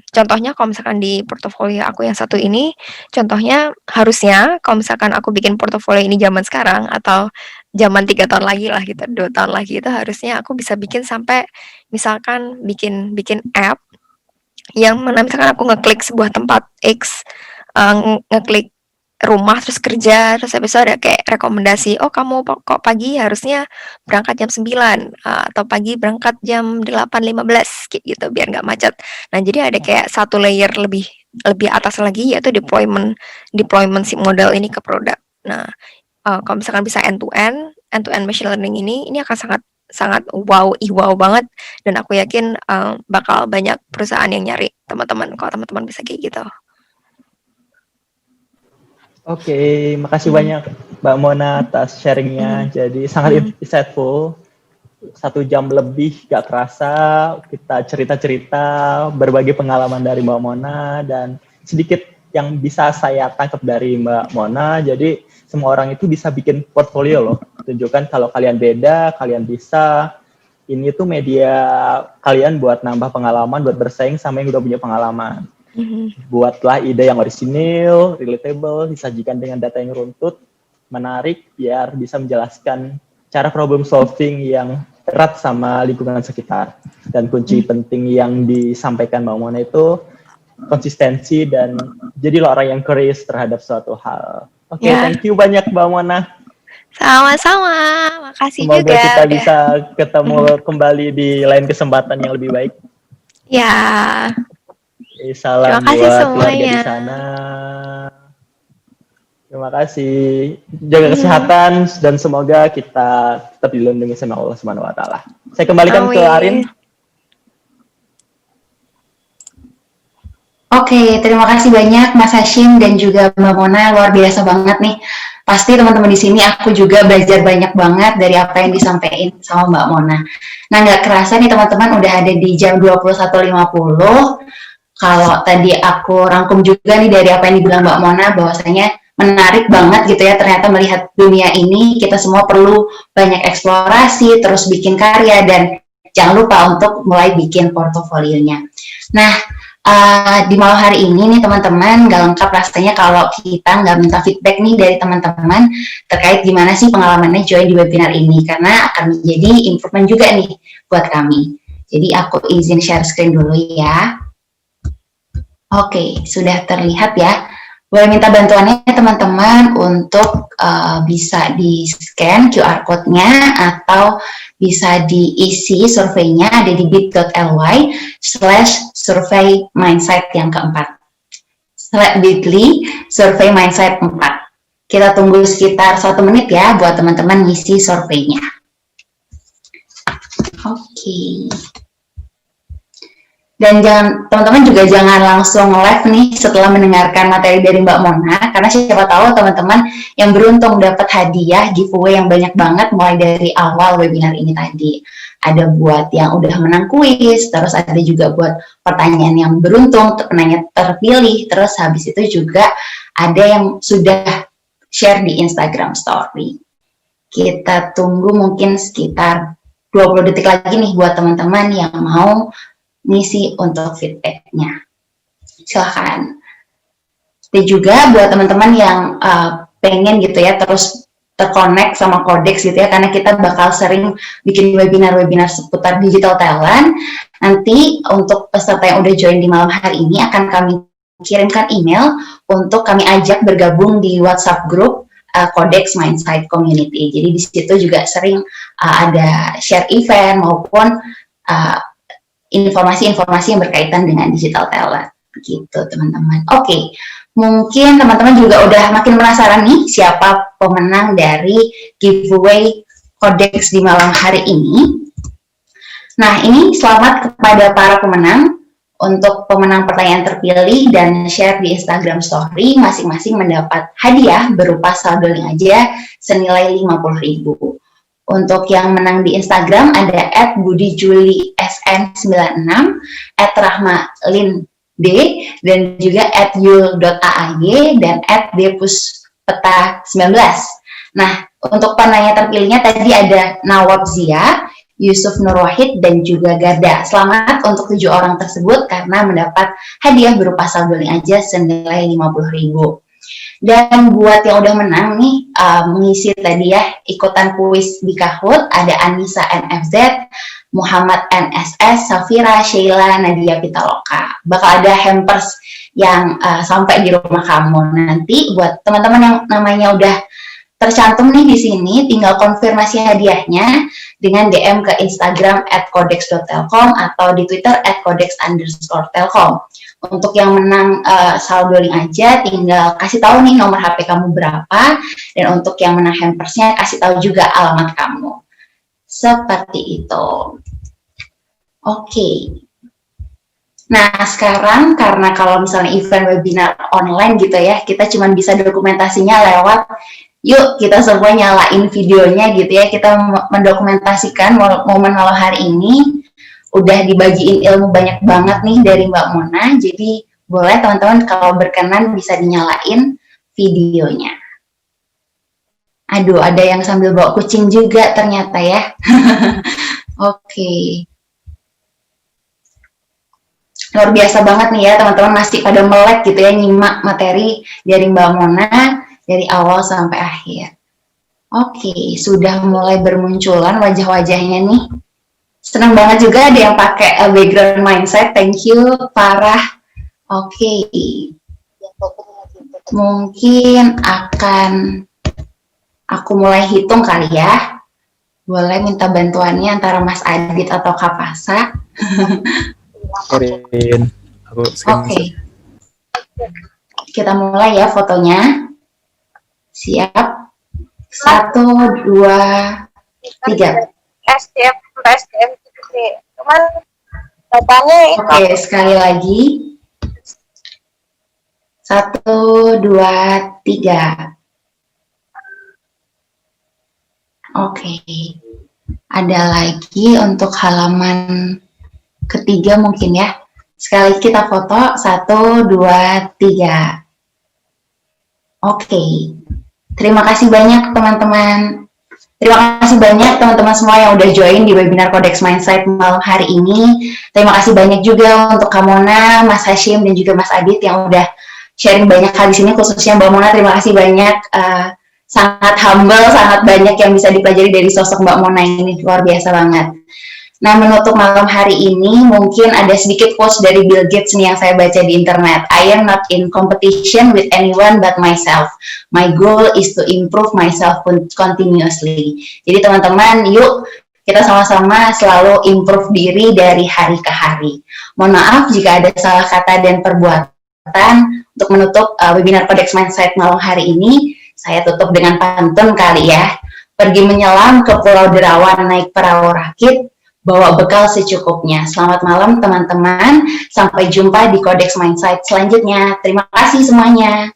contohnya kalau misalkan di portofolio aku yang satu ini, contohnya harusnya kalau misalkan aku bikin portofolio ini zaman sekarang atau zaman 3 tahun lagi lah gitu, 2 tahun lagi itu harusnya aku bisa bikin sampai misalkan bikin bikin app yang mana misalkan aku ngeklik sebuah tempat X, ngeklik rumah terus kerja terus habis itu ada kayak rekomendasi oh kamu kok pagi harusnya berangkat jam 9 atau pagi berangkat jam 8.15 kayak gitu biar nggak macet. Nah jadi ada kayak satu layer lebih lebih atas lagi yaitu deployment deployment si model ini ke produk. Nah kalau misalkan bisa end to end machine learning ini akan sangat sangat wow banget dan aku yakin bakal banyak perusahaan yang nyari teman-teman kalau teman-teman bisa kayak gitu. Oke, makasih Hmm. banyak Mbak Mona atas sharingnya. Hmm. Jadi sangat Hmm. insightful. 1 jam lebih gak kerasa kita cerita-cerita berbagi pengalaman dari Mbak Mona dan sedikit yang bisa saya tangkap dari Mbak Mona. Jadi semua orang itu bisa bikin portfolio loh. Tunjukkan kalau kalian beda, kalian bisa. Ini tuh media kalian buat nambah pengalaman, buat bersaing sama yang udah punya pengalaman. Hmm. Buatlah ide yang orisinil, relatable, disajikan dengan data yang runtut, menarik, biar bisa menjelaskan cara problem solving yang erat sama lingkungan sekitar. Dan kunci penting yang disampaikan Mbak Mona itu konsistensi dan jadilah orang yang curious terhadap suatu hal. Oke, Ya, thank you banyak Mbak Mona. sama-sama. Makasih Semoga juga kita udah. bisa Hmm. ketemu kembali di lain kesempatan yang lebih baik. Ya, terima Salam kasih buat keluarga semuanya. di sana. Terima kasih. Jaga Hmm. kesehatan dan semoga kita tetap dilindungi sama Allah Subhanahu wa taala. Saya kembalikan ke Amin. Arin. Oke, terima kasih banyak Mas Hashim dan juga Mbak Mona, luar biasa banget nih. Pasti teman-teman di sini aku juga belajar banyak banget dari apa yang disampaikan sama Mbak Mona. Nah, nggak kerasa nih teman-teman udah ada di jam 21.50. Kalau tadi aku rangkum juga nih dari apa yang dibilang Mbak Mona, bahwasanya menarik banget gitu ya, ternyata melihat dunia ini kita semua perlu banyak eksplorasi, terus bikin karya, dan jangan lupa untuk mulai bikin portofolionya. Nah, di malam hari ini nih teman-teman, nggak lengkap rasanya kalau kita nggak minta feedback nih dari teman-teman terkait gimana sih pengalamannya join di webinar ini, karena akan menjadi improvement juga nih buat kami. Jadi aku izin share screen dulu ya. Oke, sudah terlihat ya. Boleh minta bantuannya teman-teman untuk bisa di-scan QR code-nya atau bisa diisi surveinya, ada di bit.ly/survey mindset yang keempat. bit.ly survey mindset 4. Kita tunggu sekitar 1 menit ya buat teman-teman ngisi surveinya. Oke. Dan teman-teman juga jangan langsung live nih setelah mendengarkan materi dari Mbak Mona, karena siapa tahu teman-teman yang beruntung dapat hadiah giveaway yang banyak banget mulai dari awal webinar ini tadi. Ada buat yang udah menang kuis, terus ada juga buat pertanyaan yang beruntung, penanya terpilih, terus habis itu juga ada yang sudah share di Instagram Story. Kita tunggu mungkin sekitar 20 detik lagi nih buat teman-teman yang mau ngisi untuk feedbacknya. Silahkan. Dan juga buat teman-teman yang pengen gitu ya terus terkonek sama Codex gitu ya, karena kita bakal sering bikin webinar-webinar seputar digital talent. Nanti untuk peserta yang udah join di malam hari ini akan kami kirimkan email untuk kami ajak bergabung di WhatsApp group Codex Mindsight Community. Jadi di situ juga sering ada share event maupun informasi-informasi yang berkaitan dengan digital talent gitu teman-teman. Oke, mungkin teman-teman juga udah makin penasaran nih siapa pemenang dari giveaway Codex di malam hari ini. Nah, ini selamat kepada para pemenang. Untuk pemenang pertanyaan terpilih dan share di Instagram Story, masing-masing mendapat hadiah berupa saldo link aja senilai 50.000. Untuk yang menang di Instagram ada @budijulisn96, @rahmalinde, dan juga @yul.aag, dan @depuspeta19. Nah, untuk penanya terpilihnya tadi ada Nawab Zia, Yusuf Nur Wahid, dan juga Garda. Selamat untuk 7 orang tersebut karena mendapat hadiah berupa saldo link aja senilai 50.000. Dan buat yang udah menang nih, mengisi tadi ya, ikutan kuis di Kahoot, ada Anissa NFZ, Muhammad NSS, Safira, Sheila, Nadia Pitaloka. Bakal ada hampers yang sampai di rumah kamu. Nanti buat teman-teman yang namanya udah tercantum nih di sini, tinggal konfirmasi hadiahnya dengan DM ke Instagram @codex.telkom atau di Twitter @codex_telkom. Untuk yang menang saldo link aja, tinggal kasih tahu nih nomor HP kamu berapa, dan untuk yang menang hampersnya kasih tahu juga alamat kamu. Seperti itu. Oke. Nah, sekarang karena kalau misalnya event webinar online gitu ya, kita cuma bisa dokumentasinya lewat, yuk kita semua nyalain videonya gitu ya, kita mendokumentasikan momen malam hari ini. Udah dibagiin ilmu banyak banget nih dari Mbak Mona, jadi boleh teman-teman kalau berkenan bisa dinyalain videonya. Aduh, ada yang sambil bawa kucing juga ternyata ya. Oke. Luar biasa banget nih ya teman-teman, masih pada melek gitu ya nyimak materi dari Mbak Mona dari awal sampai akhir. Oke, sudah mulai bermunculan wajah-wajahnya nih. Senang banget juga ada yang pakai background mindset. Thank you, Farah. Oke. Mungkin akan aku mulai hitung kali ya. Boleh minta bantuannya antara Mas Adit atau Kapasa. Oke. Kita mulai ya fotonya. Siap. 1, 2, 3. SDM cuman datanya itu. Oke, sekali lagi. 1, 2, 3. Oke. Ada lagi untuk halaman ketiga mungkin ya. Sekali kita foto, 1, 2, 3. Oke. Terima kasih banyak teman-teman. Terima kasih banyak teman-teman semua yang udah join di webinar Codex Mindset malam hari ini. Terima kasih banyak juga untuk Kak Mona, Mas Hashim, dan juga Mas Adit yang udah sharing banyak hal di sini, khususnya Mbak Mona. Terima kasih banyak. Sangat humble, sangat banyak yang bisa dipelajari dari sosok Mbak Mona ini, luar biasa banget. Nah, menutup malam hari ini, mungkin ada sedikit quotes dari Bill Gates nih yang saya baca di internet. I am not in competition with anyone but myself. My goal is to improve myself continuously. Jadi teman-teman, yuk kita sama-sama selalu improve diri dari hari ke hari. Mohon maaf jika ada salah kata dan perbuatan. Untuk menutup webinar Codex Mindset malam hari ini, saya tutup dengan pantun kali ya. Pergi menyelam ke Pulau Derawan naik perahu rakit, bawa bekal secukupnya. Selamat malam teman-teman. Sampai jumpa di Codex Mindset selanjutnya. Terima kasih semuanya.